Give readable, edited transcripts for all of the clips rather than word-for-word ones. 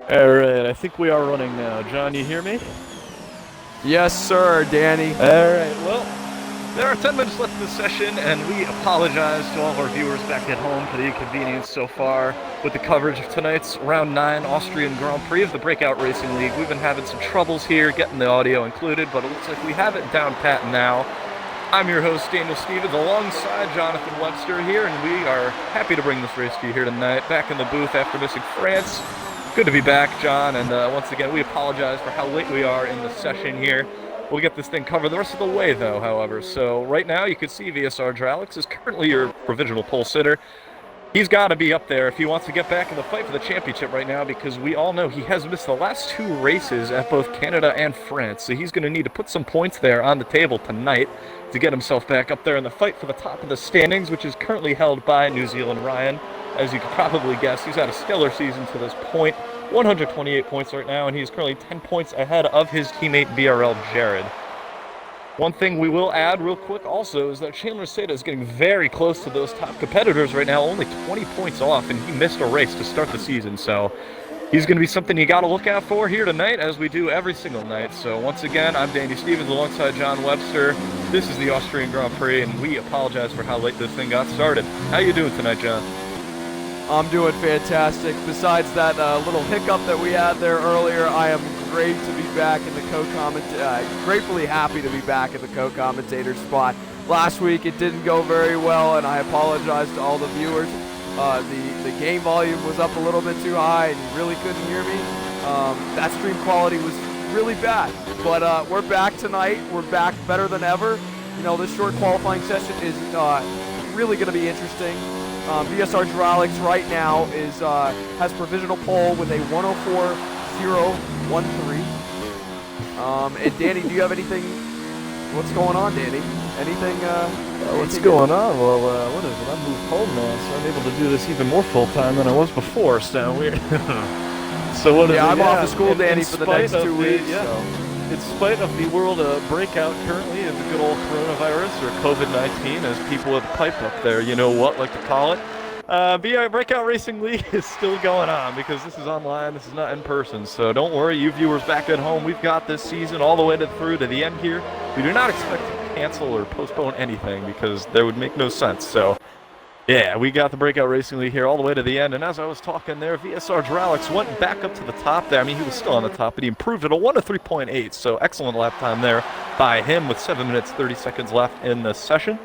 Alright, I think we are running now. John, you hear me? Yes, sir, Danny. Alright, well, there are 10 minutes left in the session, and we apologize to all of our viewers back at home for the inconvenience so far with the coverage of tonight's Round 9 Austrian Grand Prix of the Breakout Racing League. We've been having some troubles here getting the audio included, but it looks like we have it down pat now. I'm your host, Daniel Stevens, alongside Jonathan Webster here, and we are happy to bring this race to you here tonight, back in the booth after missing France. Good to be back, John, and once again, we apologize for how late we are in the session here. We'll get this thing covered the rest of the way, though, however. So right now, you can see VSR Dralix is currently your provisional pole sitter. He's got to be up there if he wants to get back in the fight for the championship right now, because we all know he has missed the last 2 races at both Canada and France. So he's going to need to put some points there on the table tonight to get himself back up there in the fight for the top of the standings, which is currently held by New Zealand Ryan. As you can probably guess, he's had a stellar season to this point. 128 points right now, and he's currently 10 points ahead of his teammate BRL Jared. One thing we will add real quick also is that Chandler Seda is getting very close to those top competitors right now, only 20 points off, and he missed a race to start the season. So he's going to be something you got to look out for here tonight, as we do every single night. So once again, I'm Danny Stevens alongside John Webster. This is the Austrian Grand Prix, and we apologize for how late this thing got started. How you doing tonight, John? I'm doing fantastic. Besides that little hiccup that we had there earlier, I am great to be back in the gratefully happy to be back in the co-commentator spot. Last week it didn't go very well, and I apologize to all the viewers. The game volume was up a little bit too high, and you really couldn't hear me. That stream quality was really bad, but we're back tonight. We're back better than ever. You know, this short qualifying session is really going to be interesting. VSR Dralix right now has provisional pole with a 104.013. And Danny, do you have anything? What's going on, Danny? Anything? What's going on? Well, what is it? I'm moved home now, so I'm able to do this even more full time than I was before. So weird. So what is it? I'm off to school, Danny, for the next 2 weeks. So. In spite of the world breakout currently of the good old coronavirus, or COVID-19, as people with the pipe up there, you know what, like to call it, Breakout Racing League is still going on, because this is online, this is not in person. So don't worry, you viewers back at home, we've got this season all the way through to the end here. We do not expect to cancel or postpone anything, because that would make no sense. So yeah, we got the Breakout Racing League here all the way to the end, and as I was talking there, VSR Dralix went back up to the top there. I mean, he was still on the top, but he improved at a 1:03.8, so excellent lap time there by him with 7 minutes, 30 seconds left in the session.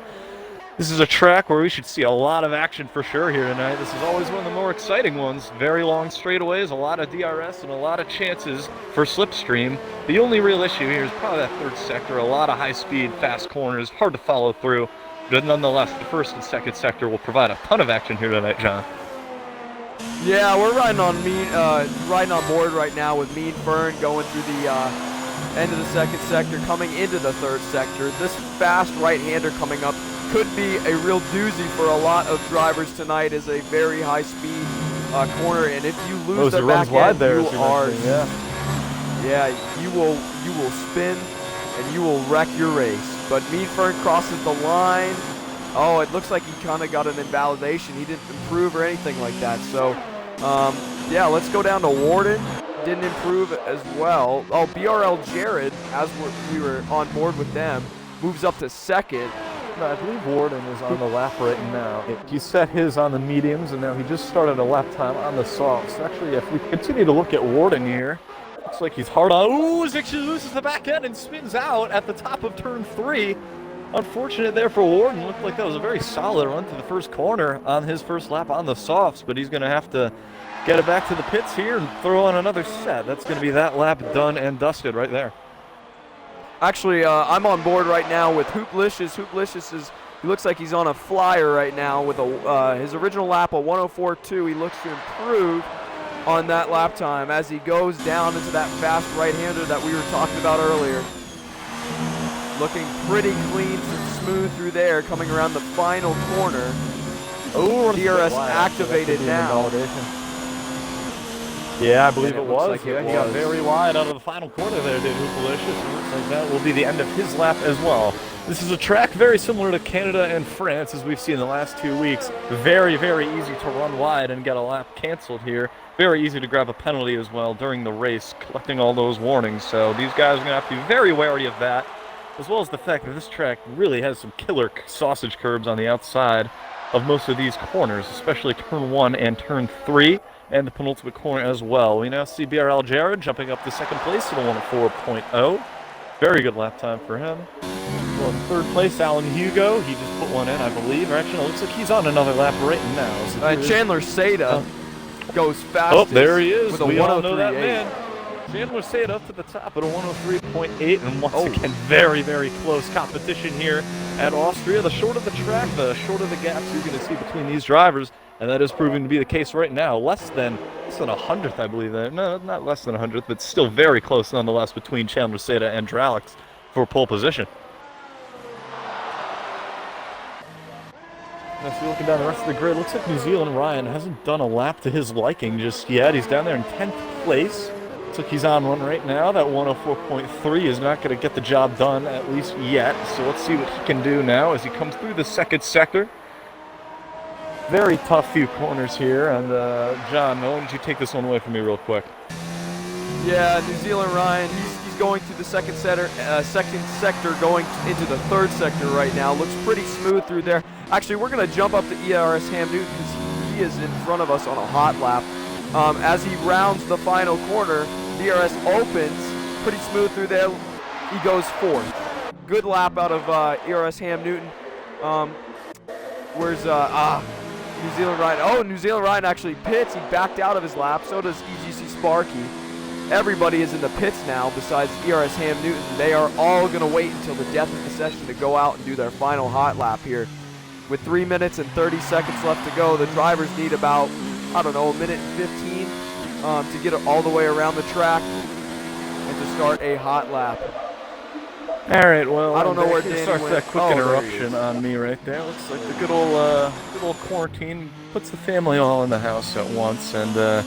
This is a track where we should see a lot of action for sure here tonight. This is always one of the more exciting ones. Very long straightaways, a lot of DRS, and a lot of chances for slipstream. The only real issue here is probably that third sector, a lot of high-speed, fast corners, hard to follow through. But nonetheless, the first and second sector will provide a ton of action here tonight, John. Yeah, we're riding on board right now with Mean Fern going through the end of the second sector, coming into the third sector. This fast right-hander coming up could be a real doozy for a lot of drivers tonight. Is a very high-speed corner, and if you lose the back end, you will spin and you will wreck your race. But Mean Fern crosses the line. Oh, it looks like he kind of got an invalidation. He didn't improve or anything like that. So, yeah, let's go down to Warden. Didn't improve as well. Oh, BRL Jared, as we were on board with them, moves up to second. No, I believe Warden is on the lap right now. He set his on the mediums, and now he just started a lap time on the softs. Actually, if we continue to look at Warden here, looks like he's hard on. Ooh, actually loses the back end and spins out at the top of turn 3. Unfortunate there for Warden. Looked like that was a very solid run to the first corner on his first lap on the softs, but he's going to have to get it back to the pits here and throw on another set. That's going to be that lap done and dusted right there. Actually, I'm on board right now with Hooplicious. Hooplicious he looks like he's on a flyer right now with his original lap of 104.2. He looks to improve on that lap time as he goes down into that fast right-hander that we were talking about earlier. Looking pretty clean and smooth through there, coming around the final corner. Oh, DRS activated now. Yeah, I believe it was. Like he got very wide out of the final corner there, did Hoopalicious. Looks like that will be the end of his lap as well. This is a track very similar to Canada and France, as we've seen in the last 2 weeks. Very, very easy to run wide and get a lap canceled here. Very easy to grab a penalty as well during the race, collecting all those warnings. So these guys are going to have to be very wary of that, as well as the fact that this track really has some killer sausage curbs on the outside of most of these corners, especially turn 1 and turn 3, and the penultimate corner as well. We now see BRL Jared jumping up to second place at a 1:04.0. Very good lap time for him. Well, in third place, Alan Hugo. He just put one in, I believe. Or actually, it looks like he's on another lap right now. So Chandler Seda goes fastest. Oh, there he is. With a we all know that 1:03.8. man. Chandler Seda up to the top at a 1:03.8, and once again, very, very close competition here at Austria. The shorter the track, the shorter the gaps you're going to see between these drivers, and that is proving to be the case right now. Less than a hundredth, I believe. No, not less than a hundredth, but still very close nonetheless between Chandler Seda and Dralix for pole position. Now, if you're looking down the rest of the grid, looks like New Zealand Ryan hasn't done a lap to his liking just yet. He's down there in 10th place. Looks like he's on one right now. That 1:04.3 is not going to get the job done, at least yet. So let's see what he can do now as he comes through the second sector. Very tough few corners here. And John, why don't you take this one away from me real quick? Yeah, New Zealand Ryan, he's going through the second sector, going into the third sector right now. Looks pretty smooth through there. Actually, we're going to jump up to ERS Ham Newton because he is in front of us on a hot lap. As he rounds the final corner, DRS opens pretty smooth through there. He goes fourth. Good lap out of ERS Ham Newton. Where's New Zealand Ryan? Oh, New Zealand Ryan actually pits. He backed out of his lap. So does EGC Sparky. Everybody is in the pits now besides ERS Ham Newton. They are all going to wait until the death of the session to go out and do their final hot lap here. With 3 minutes and 30 seconds left to go, the drivers need about, I don't know, a minute and 15 to get it all the way around the track and to start a hot lap. All right, well, I don't know where Danny starts went. that quick Oh, interruption on me right there. Looks like the good old quarantine puts the family all in the house at once, and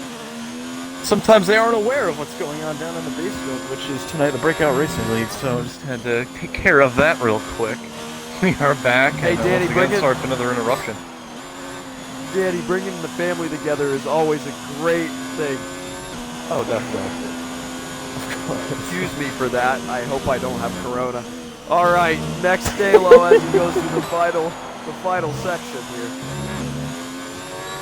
sometimes they aren't aware of what's going on down in the base field, which is tonight the Breakout Racing League. So I just had to take care of that real quick. We are back. Hey, and Danny, once again, sorry for another interruption. Danny, bringing the family together is always a great thing. Oh, definitely. Excuse me for that. I hope I don't have corona. All right, next Stalo as he goes through the final section here.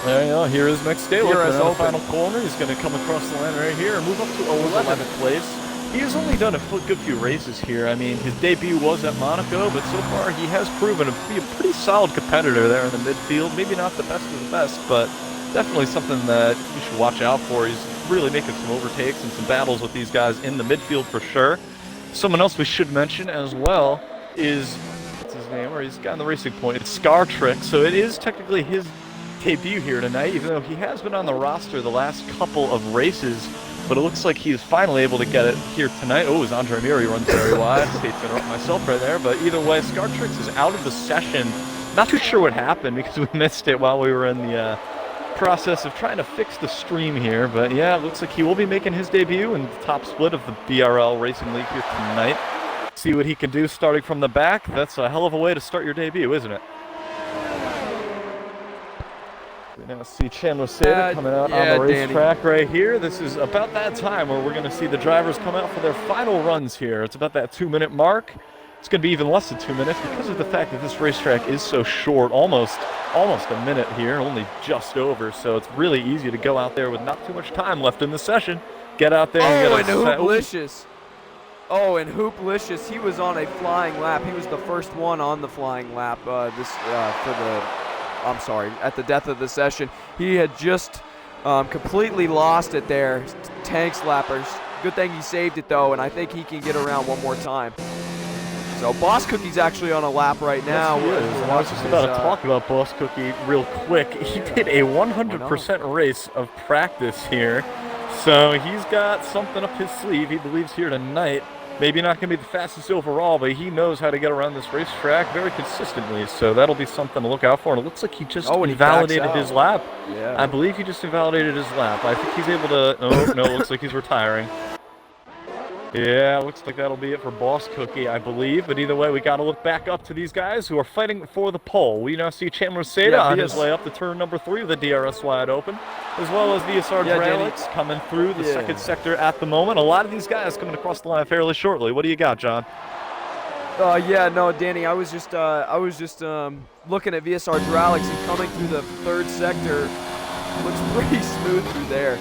There you go. Here is Max Taylor DRS on the open. final corner. He's going to come across the line right here and move up to 11th place. He has only done a good few races here. I mean, his debut was at Monaco, but so far he has proven to be a pretty solid competitor there in the midfield. Maybe not the best of the best, but definitely something that you should watch out for. He's really making some overtakes and some battles with these guys in the midfield for sure. Someone else we should mention as well is, what's his name? Or he's got the Racing Point. It's Scar Trick, so it is technically his debut here tonight, even though he has been on the roster the last couple of races. But it looks like he's finally able to get it here tonight. Oh, his Andre Miri runs very wide. Hate to interrupt myself right there. But either way, Scartrix is out of the session. Not too sure what happened because we missed it while we were in the process of trying to fix the stream here. But yeah, it looks like he will be making his debut in the top split of the BRL Racing League here tonight. See what he can do starting from the back. That's a hell of a way to start your debut, isn't it? We now see Chandler Seda coming out on the racetrack right here. This is about that time where we're going to see the drivers come out for their final runs here. It's about that 2-minute mark. It's going to be even less than 2 minutes because of the fact that this racetrack is so short, almost a minute here, only just over. So it's really easy to go out there with not too much time left in the session. Get out there and get a set. Hooplicious. Oh, and Hooplicious, he was on a flying lap. He was the first one on the flying lap at the death of the session. He had just completely lost it there. Tanks lappers. Good thing he saved it though, and I think he can get around one more time. So Boss Cookie's actually on a lap right now. Yes, he is. And I was just about to talk about Boss Cookie real quick. He did a 100% race of practice here. So he's got something up his sleeve. He believes here tonight. Maybe not going to be the fastest overall, but he knows how to get around this racetrack very consistently. So that'll be something to look out for. And it looks like he just invalidated his lap. Yeah. I believe he just invalidated his lap. I think he's able to... Oh, no, looks like he's retiring. Yeah, looks like that'll be it for Boss Cookie, I believe. But either way, we got to look back up to these guys who are fighting for the pole. We now see Chandler Seda Yeah, on his way up to turn number 3 with the DRS wide open, as well as VSR Dralix coming through the second sector at the moment. A lot of these guys coming across the line fairly shortly. What do you got, John? Yeah, no, Danny, I was just looking at VSR Dralix and coming through the third sector. Looks pretty smooth through there.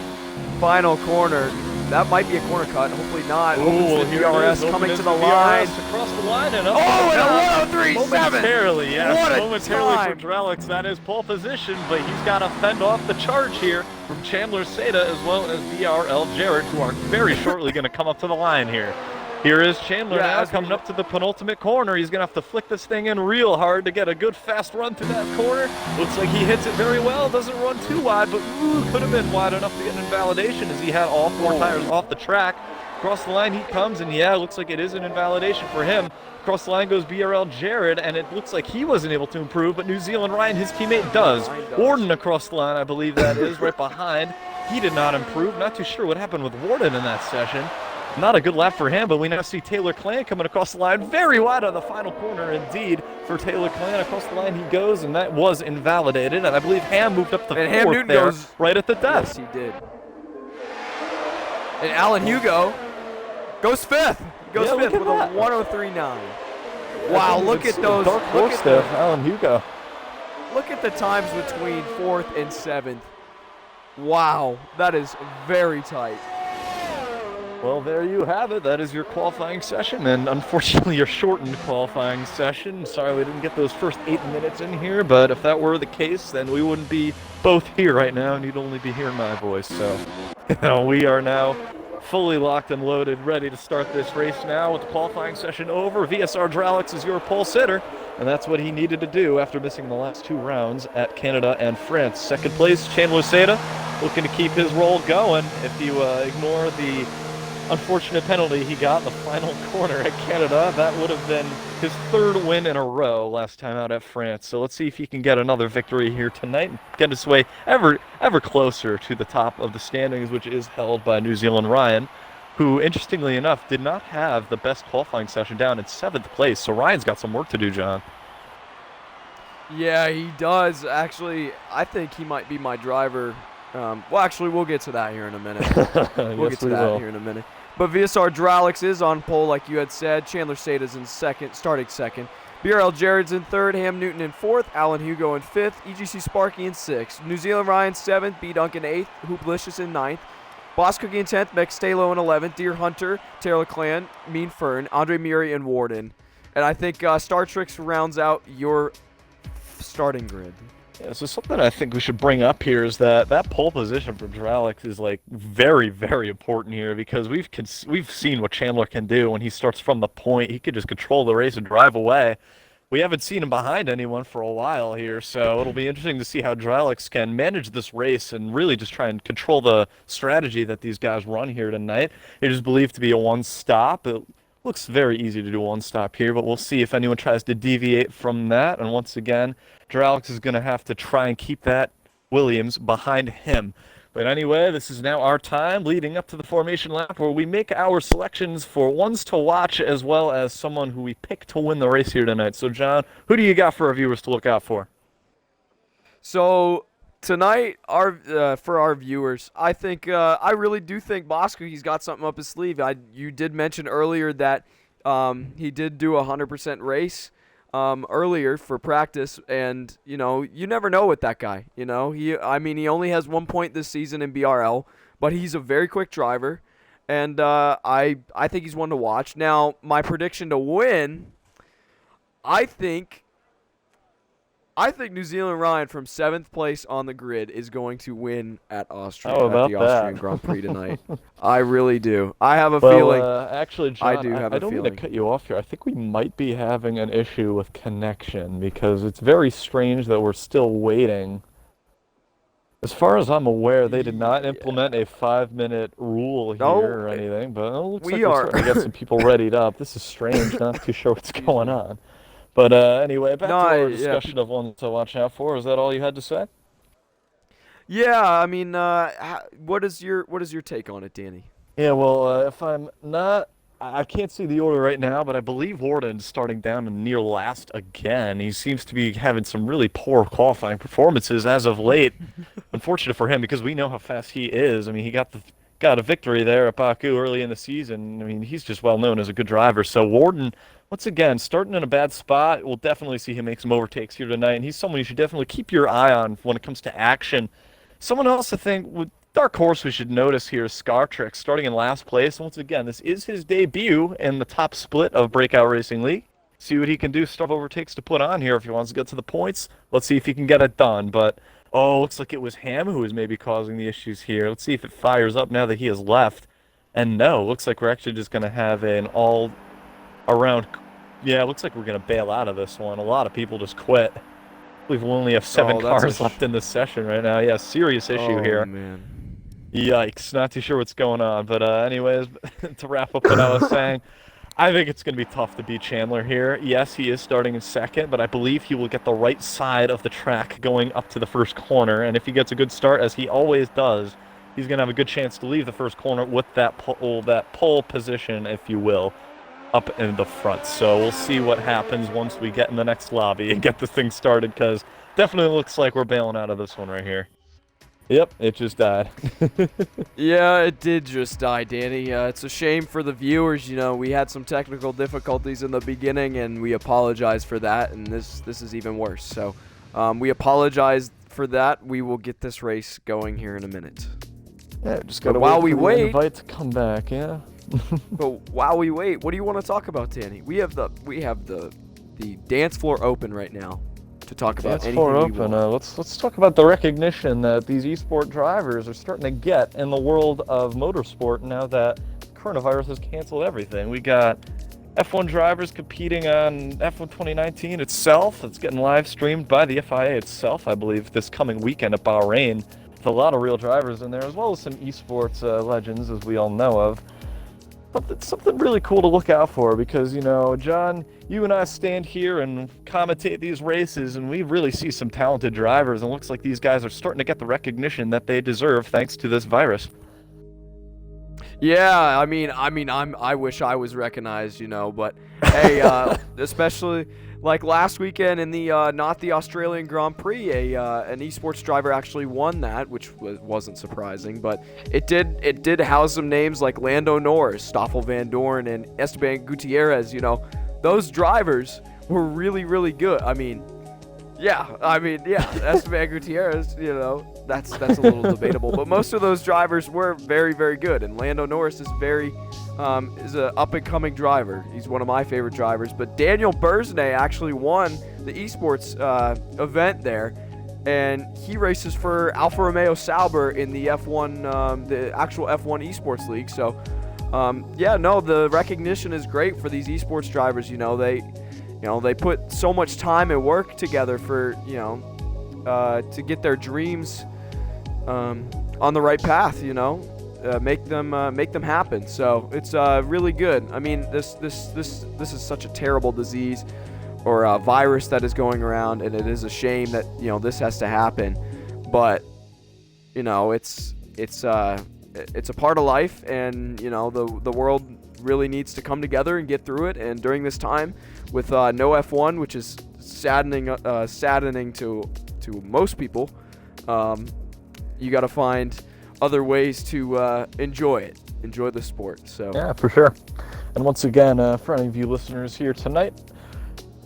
Final corner. That might be a corner cut. Hopefully not. Ooh, the DRS coming to the line. Across the line and up. Oh, and a 103.7. Momentarily, yes. What a momentarily time. for Dralix. That is pole position, but he's got to fend off the charge here from Chandler Seda as well as VRL Jared, who are very shortly going to come up to the line here. Here is Chandler now coming up to the penultimate corner. He's going to have to flick this thing in real hard to get a good fast run to that corner. Looks like he hits it very well. Doesn't run too wide, but could have been wide enough to get an invalidation as he had all 4 tires off the track. Across the line he comes, and yeah, looks like it is an invalidation for him. Across the line goes BRL Jared, and it looks like he wasn't able to improve, but New Zealand Ryan, his teammate, does. Warden across the line, I believe that is, right behind. He did not improve. Not too sure what happened with Warden in that session. Not a good lap for him, but we now see Taylor Clan coming across the line. Very wide on the final corner indeed for Taylor Clan. Across the line he goes, and that was invalidated. And I believe Ham moved up the fourth there, right at the death. Yes, he did. And Alan Hugo goes fifth. He goes fifth with a 103.9. Wow, look at those. Dark horse there, Alan Hugo. Look at the times between 4th and 7th. Wow, that is very tight. Well, there you have it. That is your qualifying session, and unfortunately your shortened qualifying session. Sorry we didn't get those first 8 minutes in here, but if that were the case, then we wouldn't be both here right now, and you'd only be hearing my voice. So we are now fully locked and loaded, ready to start this race now with the qualifying session over. VSR Dralix is your pole sitter, and that's what he needed to do after missing the last 2 rounds at Canada and France. Second place, Chandler Seda, looking to keep his roll going. If you ignore the unfortunate penalty he got in the final corner at Canada, that would have been his 3rd win in a row last time out at France. So let's see if he can get another victory here tonight and get his way ever closer to the top of the standings, which is held by New Zealand Ryan, who, interestingly enough, did not have the best qualifying session, down in 7th place. So Ryan's got some work to do, John. Yeah, he does. Actually, I think he might be my driver. Well, actually, we'll get to that here in a minute. We'll get to that here in a minute. But VSR Dralix is on pole, like you had said. Chandler Sada's in second, starting second. BRL Jared's in third. Ham Newton in fourth. Alan Hugo in fifth. EGC Sparky in sixth. New Zealand Ryan seventh. B Duncan eighth. Hooplicious in ninth. Boss Cookie in 10th. Mex Stalo in 11th. Deer Hunter, Taylor Clan, Mean Fern, Andre Murray, and Warden. And I think Star Tricks rounds out your starting grid. Yeah, so something I think we should bring up here is that pole position for Dralix is like very, very important here, because we've seen what Chandler can do when he starts from the point. He can just control the race and drive away. We haven't seen him behind anyone for a while here, so it'll be interesting to see how Dralix can manage this race and really just try and control the strategy that these guys run here tonight. It is believed to be a one-stop. It looks very easy to do one-stop here, but we'll see if anyone tries to deviate from that. And once again, Dralix is going to have to try and keep that Williams behind him. But anyway, this is now our time leading up to the formation lap, where we make our selections for ones to watch as well as someone who we pick to win the race here tonight. So, John, who do you got for our viewers to look out for? So tonight, for our viewers, I think I really do think Bosko's got something up his sleeve. You did mention earlier that he did do a 100% race earlier for practice, and you never know with that guy. He only has 1 point this season in BRL, but he's a very quick driver, and I think he's one to watch. Now, my prediction to win, I think New Zealand Ryan from 7th place on the grid is going to win at Austria at the Austrian Grand Prix tonight. I really do. I have a feeling. Actually, John, I don't mean to cut you off here. I think we might be having an issue with connection, because it's very strange that we're still waiting. As far as I'm aware, they did not implement a 5-minute rule here or anything, but it looks like we're starting to get some people readied up. This is strange. Not too sure what's going on. But anyway, back to our discussion of ones to watch out for. Is that all you had to say? Yeah, I mean, what is your take on it, Danny? Yeah, well, if I'm not I can't see the order right now, but I believe Warden's starting down in near last again. He seems to be having some really poor qualifying performances as of late. Unfortunate for him because we know how fast he is. I mean, he got a victory there at Baku early in the season. I mean, he's just well known as a good driver. So Warden, once again, starting in a bad spot. We'll definitely see him make some overtakes here tonight, and he's someone you should definitely keep your eye on when it comes to action. Someone else I think with dark horse we should notice here is Scartrix, starting in last place. Once again, this is his debut in the top split of Breakout Racing League. See what he can do, start overtakes to put on here if he wants to get to the points. Let's see if he can get it done. But, oh, looks like it was Ham who was maybe causing the issues here. Let's see if it fires up now that he has left. And no, looks like we're actually just going to have an all-around... Yeah, looks like we're going to bail out of this one. A lot of people just quit. I believe we only have 7 cars left in this session right now. Yeah, serious issue here. Oh, man. Yikes, not too sure what's going on. But anyways, to wrap up what I was saying, I think it's going to be tough to beat Chandler here. Yes, he is starting in second, but I believe he will get the right side of the track going up to the first corner. And if he gets a good start, as he always does, he's going to have a good chance to leave the first corner with that pole position, if you will, up in the front. So we'll see what happens once we get in the next lobby and get this thing started, because definitely looks like we're bailing out of this one right here. Yep, it just died. Yeah, it did just die, Danny. It's a shame for the viewers. You know, we had some technical difficulties in the beginning, and we apologize for that, and this is even worse. So we apologize for that. We will get this race going here in a minute. Yeah, just gotta while wait we for wait, the invite to come back, yeah. But while we wait, what do you want to talk about, Danny? We have the dance floor open right now to talk about anything we want. Let's talk about the recognition that these esport drivers are starting to get in the world of motorsport now that coronavirus has canceled everything. We got F1 drivers competing on F1 2019 itself. It's getting live streamed by the FIA itself, I believe, this coming weekend at Bahrain, with a lot of real drivers in there, as well as some esports legends, as we all know of. Something really cool to look out for, because, you know, John, you and I stand here and commentate these races, and we really see some talented drivers, and it looks like these guys are starting to get the recognition that they deserve thanks to this virus. Yeah, I wish I was recognized, you know, but hey, especially like last weekend in the not the Australian Grand Prix, an esports driver actually won that, which wasn't surprising, but it did house some names like Lando Norris, Stoffel Van Dorn, and Esteban Gutierrez. You know, those drivers were really, really good. Esteban Gutierrez, you know, that's a little debatable, but most of those drivers were very, very good, and Lando Norris is is an up-and-coming driver. He's one of my favorite drivers, but Daniel Bursney actually won the esports event there, and he races for Alfa Romeo Sauber in the F1, the actual F1 esports league. So, the recognition is great for these esports drivers. You know, they put so much time and work together for, to get their dreams on the right path, you know, make them happen. So it's really good. I mean, this is such a terrible disease or a virus that is going around, and it is a shame that, you know, this has to happen. But, you know, it's a part of life, and, you know, the world really needs to come together and get through it. And during this time with no F1, which is saddening to most people, you got to find other ways to enjoy the sport. So yeah, for sure. And once again, for any of you listeners here tonight,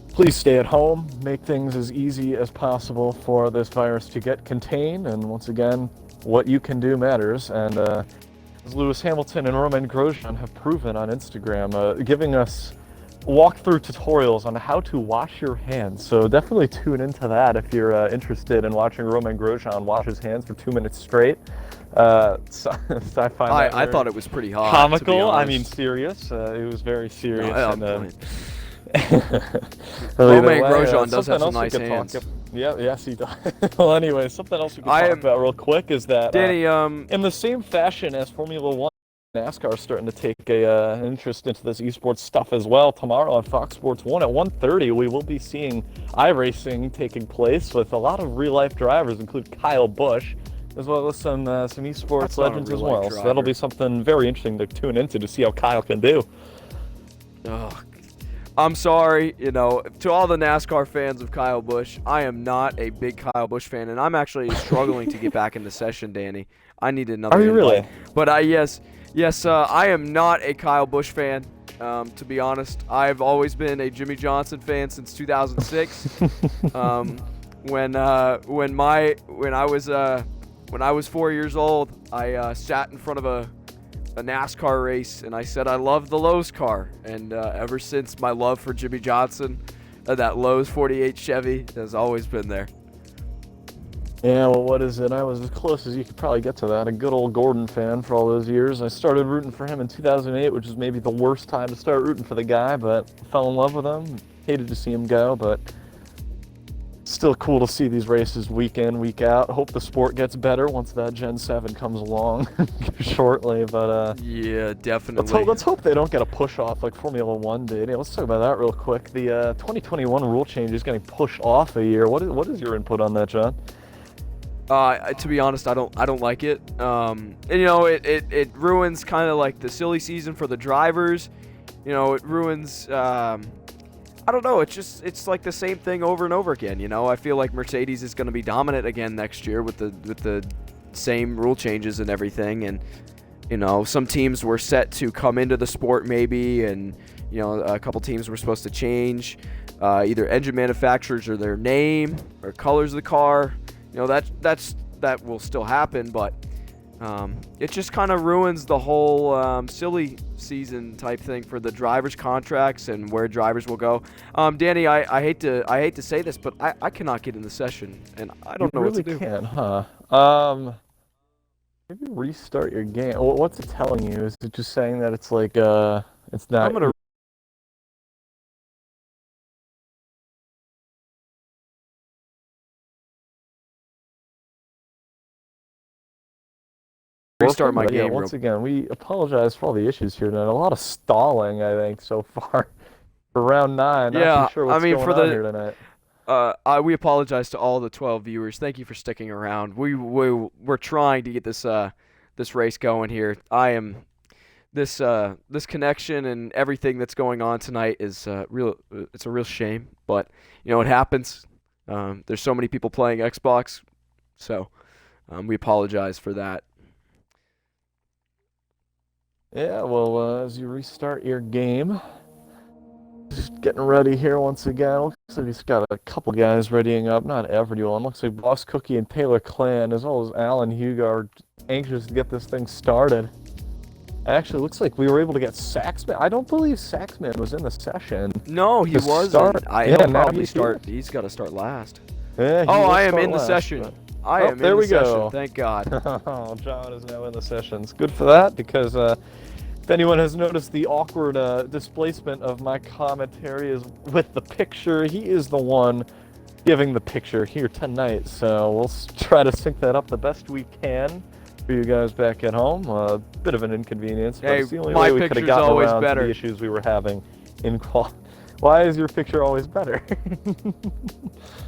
please stay at home, make things as easy as possible for this virus to get contained. And once again, what you can do matters. And as Lewis Hamilton and Romain Grosjean have proven on Instagram, giving us walkthrough tutorials on how to wash your hands. So definitely tune into that if you're interested in watching Romain Grosjean wash his hands for 2 minutes straight. I thought it was pretty hot, comical. I mean, serious. It was very serious. Romain Romain Grosjean does have some nice hands. Yeah, yes, he does. Well, anyway, something else we can talk about real quick is that, Danny, in the same fashion as Formula One, NASCAR is starting to take an interest into this esports stuff as well. Tomorrow on Fox Sports 1 at 1:30, we will be seeing iRacing taking place with a lot of real-life drivers, including Kyle Busch, as well as some esports legends as well. So that'll be something very interesting to tune into to see how Kyle can do. Ugh. I'm sorry, to all the NASCAR fans of Kyle Busch, I am not a big Kyle Busch fan, and I'm actually struggling to get back into session, Danny. I need another Are you invite. really? But yes, I am not a Kyle Busch fan. To be honest, I've always been a Jimmy Johnson fan since 2006. When I was 4 years old, I sat in front of a NASCAR race, and I said I love the Lowe's car, and ever since, my love for Jimmy Johnson, that Lowe's 48 Chevy, has always been there. Yeah, well, what is it? I was as close as you could probably get to that. A good old Gordon fan for all those years. I started rooting for him in 2008, which was maybe the worst time to start rooting for the guy, but fell in love with him. Hated to see him go, but still cool to see these races week in, week out. Hope the sport gets better once that Gen 7 comes along shortly, but yeah, definitely. let's hope they don't get a push off like Formula 1 did. Yeah, let's talk about that real quick. The 2021 rule change is getting pushed off a year. What is your input on that, John? To be honest, I don't like it. And, it ruins kind of like the silly season for the drivers. It ruins. I don't know. It's like the same thing over and over again. I feel like Mercedes is going to be dominant again next year with the same rule changes and everything. And some teams were set to come into the sport maybe, and a couple teams were supposed to change either engine manufacturers or their name or colors of the car. That will still happen, but it just kind of ruins the whole silly season type thing for the drivers' contracts and where drivers will go. Danny, I hate to say this, but I cannot get in the session, and I don't know what to do. You really can't, huh? Maybe restart your game. What's it telling you? Is it just saying that it's like it's not? I'm gonna restart my game. Once again, we apologize for all the issues here tonight. A lot of stalling, I think, so far for round 9. Not too sure what's going on here tonight. We apologize to all the 12 viewers. Thank you for sticking around. We're trying to get this race going here. This connection and everything that's going on tonight is real. It's a real shame, but it happens. There's so many people playing Xbox, so we apologize for that. Yeah, well, as you restart your game, just getting ready here once again. Looks like he's got a couple guys readying up. Not everyone. Looks like Boss Cookie and Taylor Clan, as well as Alan Hugo, are anxious to get this thing started. Actually, looks like we were able to get Saxman. I don't believe Saxman was in the session. No, he wasn't. He'll probably start. He's got to start last. Yeah, I am in the session. But... I am in the session. Thank God. Oh, John is now in the session. It's good for that, because if anyone has noticed the awkward displacement of my commentary is with the picture, he is the one giving the picture here tonight. So we'll try to sync that up the best we can for you guys back at home. A bit of an inconvenience, but it's the only way we could have gotten around to the issues we were having in qual. Why is your picture always better?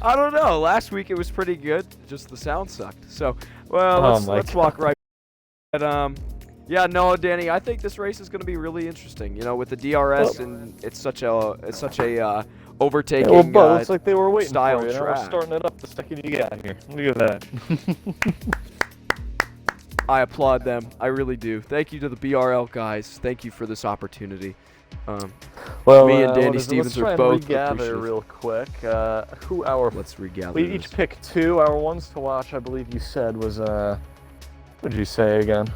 I don't know. Last week it was pretty good. Just the sound sucked. So, well, let's walk right. But yeah, no, Danny. I think this race is going to be really interesting. With the DRS, and it's such a overtaking. Yeah, well, it's like they were waiting style for you. track. We're starting it up the second you get here. Look at that. I applaud them. I really do. Thank you to the BRL guys. Thank you for this opportunity. Me and Danny Stevens are both regather real quick. Let's regather. We each pick 2. Our ones to watch, I believe you said, was what did you say again?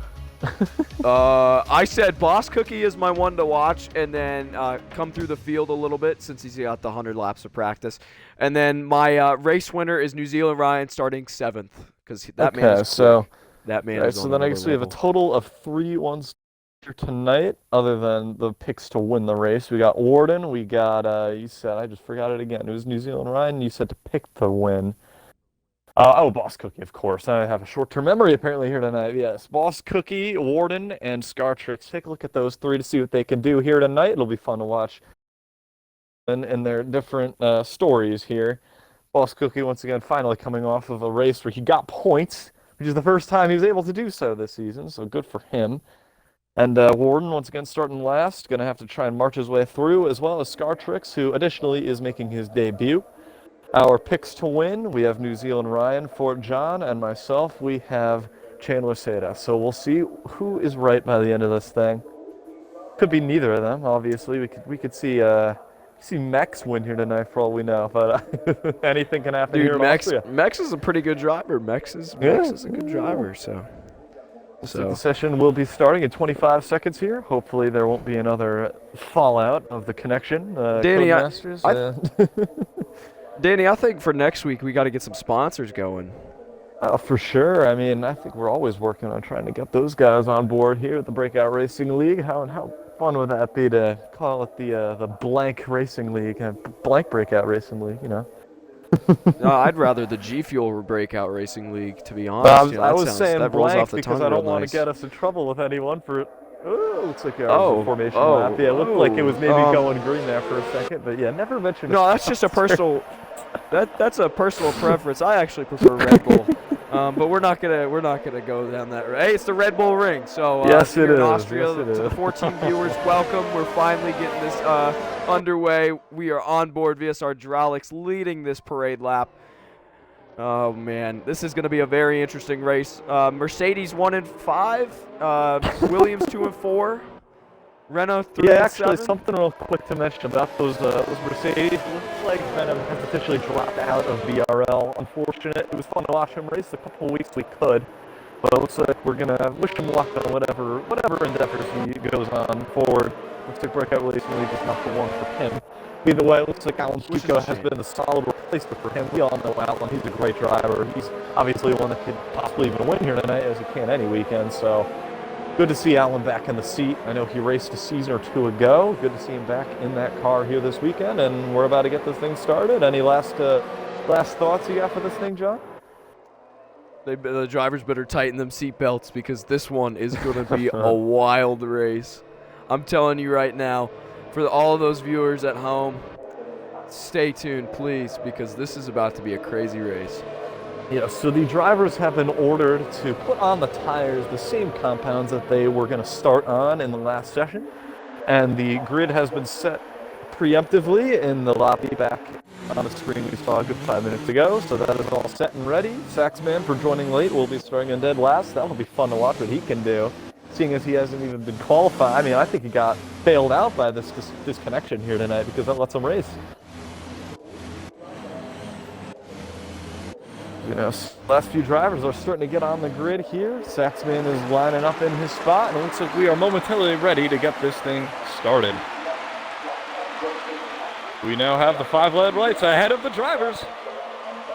I said Boss Cookie is my one to watch, and then come through the field a little bit since he's got the 100 laps of practice, and then my race winner is New Zealand Ryan starting 7th because that man is quick. That man is on so then I guess we have a total of 3 ones tonight, other than the picks to win the race. We got Warden, we got you said, I just forgot it again, it was New Zealand Ryan, you said to pick to win. Boss Cookie, of course. I have a short-term memory apparently here tonight. Yes, Boss Cookie, Warden, and Scarchurch. Take a look at those 3 to see what they can do here tonight. It'll be fun to watch and their different stories here. Boss Cookie, once again, finally coming off of a race where he got points, which is the first time he was able to do so this season, so good for him. And Warden, once again, starting last, going to have to try and march his way through, as well as Scartrix, who additionally is making his debut. Our picks to win, we have New Zealand Ryan, Fort John, and myself, we have Chandler Seda. So we'll see who is right by the end of this thing. Could be neither of them, obviously. We could see Mex win here tonight for all we know, but anything can happen here in Austria. Mex is a pretty good driver. Mex is a good driver, so The session will be starting in 25 seconds here. Hopefully there won't be another fallout of the connection. Danny, Danny, I think for next week we got to get some sponsors going. For sure. I mean, I think we're always working on trying to get those guys on board here at the Breakout Racing League. How fun would that be to call it the blank Racing League, blank Breakout Racing League, you know? No, I'd rather the G Fuel Breakout Racing League, to be honest. I was saying blank because I don't want to get us in trouble with anyone for. Oh, looks like a formation lap. Yeah, it looked like it was maybe going green there for a second, but yeah, never mentioned. No, that's just a personal. That's a personal preference. I actually prefer Red Bull, but we're not gonna go down that road. Hey, it's the Red Bull Ring, so yes, it is. Austria, yes, it to the 14 viewers, welcome. We're finally getting this underway. We are on board. VSR Hydraulics leading this parade lap. Oh man, this is going to be a very interesting race. Mercedes 1 and 5, Williams 2 and 4, Renault 3 and 7. Actually, something real quick to mention about those Mercedes. Looks like Venom has officially dropped out of VRL. Unfortunate. It was fun to watch him race a couple of weeks we could, but it looks like we're gonna wish him luck on whatever endeavors he goes on forward. Looks like Breakout Racing League is not the one for him. Either way, it looks like Alan Pico has been a solid replacement for him. We all know Alan. He's a great driver. He's obviously one that could possibly even win here tonight, as he can any weekend. So good to see Alan back in the seat. I know he raced a season or two ago. Good to see him back in that car here this weekend, and we're about to get this thing started. Any last thoughts you got for this thing, John? The drivers better tighten them seat belts because this one is going to be a wild race. I'm telling you right now, for all of those viewers at home, stay tuned, please, because this is about to be a crazy race. Yeah, so the drivers have been ordered to put on the tires the same compounds that they were going to start on in the last session, and the grid has been set preemptively in the lobby back on the screen we saw a good 5 minutes ago, so that is all set and ready. Saxman, for joining late, will be starting in dead last. That'll be fun to watch what he can do, seeing as he hasn't even been qualified. I mean, I think he got bailed out by this disconnection here tonight because that lets him race. You know, last few drivers are starting to get on the grid here. Saxman is lining up in his spot, and it looks like we are momentarily ready to get this thing started. We now have the 5 LED lights ahead of the drivers.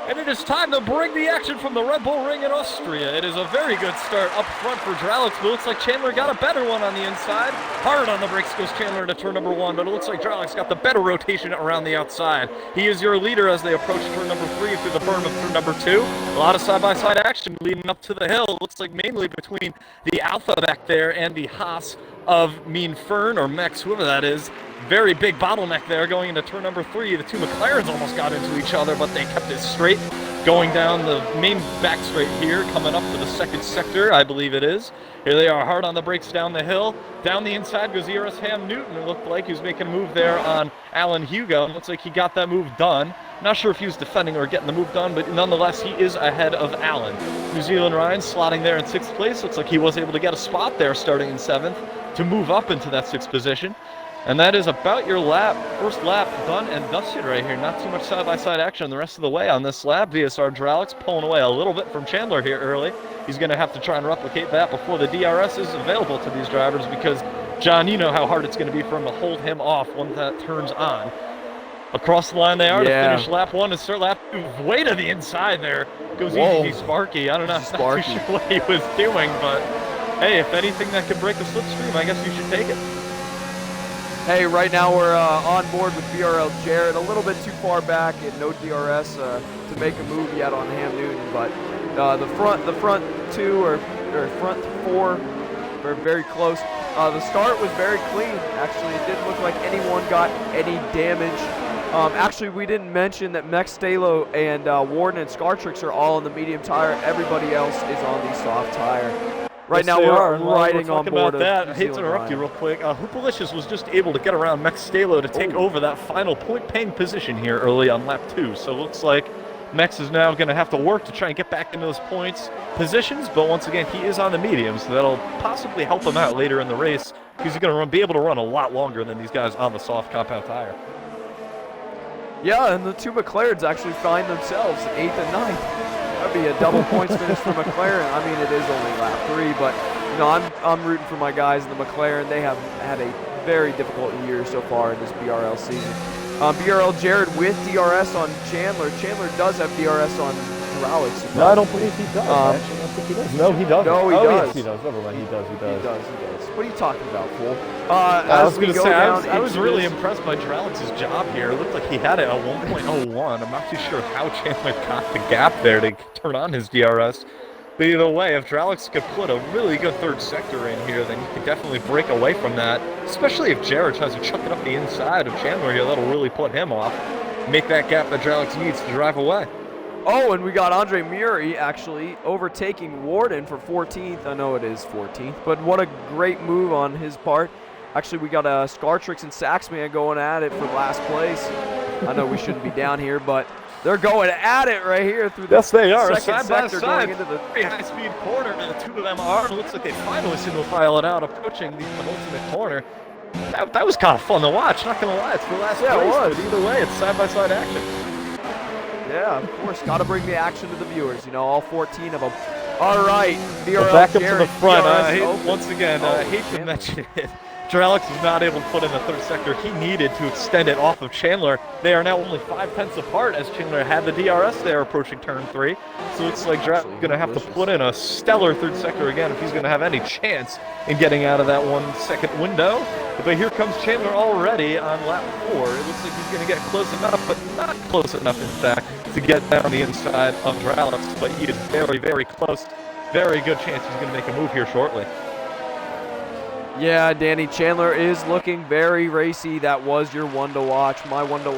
And it is time to bring the action from the Red Bull Ring in Austria. It is a very good start up front for Hydraulics, but it looks like Chandler got a better one on the inside. Hard on the brakes goes Chandler into turn number 1, but it looks like Hydraulics got the better rotation around the outside. He is your leader as they approach turn number 3 through the berm of turn number 2. A lot of side-by-side action leading up to the hill. It looks like mainly between the Alpha back there and the Haas of Mean Fern, or Mex, whoever that is. Very big bottleneck there going into turn number 3. The two McLarens almost got into each other, but they kept it straight. Going down the main back straight here, coming up to the second sector, I believe it is. Here they are, hard on the brakes down the hill. Down the inside goes Eris Ham Newton. It looked like he was making a move there on Alan Hugo. It looks like he got that move done. Not sure if he was defending or getting the move done, but nonetheless, he is ahead of Alan. New Zealand Ryan slotting there in 6th place. Looks like he was able to get a spot there starting in 7th to move up into that 6th position. And that is about your lap. First lap done and dusted right here. Not too much side-by-side action the rest of the way on this lap. VSR Hydraulics pulling away a little bit from Chandler here early. He's going to have to try and replicate that before the DRS is available to these drivers because, John, you know how hard it's going to be for him to hold him off when that turns on. Across the line they are to finish lap 1 and start lap 2. Way to the inside there. Goes easy Sparky. I don't know. Not too sure what he was doing, but hey, if anything that could break the slipstream, I guess you should take it. Hey, right now we're on board with VRL Jarrett, a little bit too far back and no DRS to make a move yet on Ham Newton, but the front 2 or front 4 are very close. The start was very clean, actually. It didn't look like anyone got any damage. Actually, we didn't mention that Mex Stalo and Warden and Scartrix are all on the medium tire. Everybody else is on the soft tire. Right now we're riding on board about that. of I hate to interrupt you real quick. Hoopalicious was just able to get around Mex Stalo to take over that final point-paying position here early on lap 2. So it looks like Mex is now going to have to work to try and get back into those points positions, but once again, he is on the medium, so that'll possibly help him out later in the race, because he's going to be able to run a lot longer than these guys on the soft compound tire. Yeah, and the two McLarens actually find themselves 8th and 9th. That'd be a double points finish for McLaren. I mean, it is only lap 3, but you know, I'm rooting for my guys in the McLaren. They have had a very difficult year so far in this BRL season. BRL Jared with DRS on Chandler. Chandler does have DRS on Alex. No, I don't believe he does. Actually, I don't think he does. No, he doesn't. No, he does. Yes, he does. Never mind. He does. He does. What are you talking about, fool? I was going to say, I was really impressed by Dralix's job here. It looked like he had it at 1.01. I'm not too sure how Chandler got the gap there to turn on his DRS. But either way, if Dralix could put a really good third sector in here, then you could definitely break away from that. Especially if Jared tries to chuck it up the inside of Chandler here, that'll really put him off. Make that gap that Dralix needs to drive away. Oh, and we got Andre Muri actually overtaking Warden for 14th. I know it is 14th, but what a great move on his part. Actually, we got Scartrix and Saxman going at it for last place. I know we shouldn't be down here, but they're going at it right here through the they are. second sector going into the very high-speed corner, and the two of them are. It looks like they finally single file it out, approaching the penultimate corner. That was kind of fun to watch, not going to lie. It's for last place, it was. But either way, it's side-by-side action. Yeah, of course. Got to bring the action to the viewers. You know, all 14 of them. All right. BRL back up Jared, to the front. once again, I hate to mention it. Dralix was not able to put in the third sector he needed to extend it off of Chandler. They are now only 5/10 apart as Chandler had the DRS there approaching turn 3. So it's like Dralix is going to have to put in a stellar third sector again if he's going to have any chance in getting out of that 1 second window. But here comes Chandler already on lap 4. It looks like he's going to get close enough, but not close enough, in fact, to get down the inside of Dralix. But he is very, very close. Very good chance he's going to make a move here shortly. Yeah, Danny, Chandler is looking very racy. That was your one to watch. My one to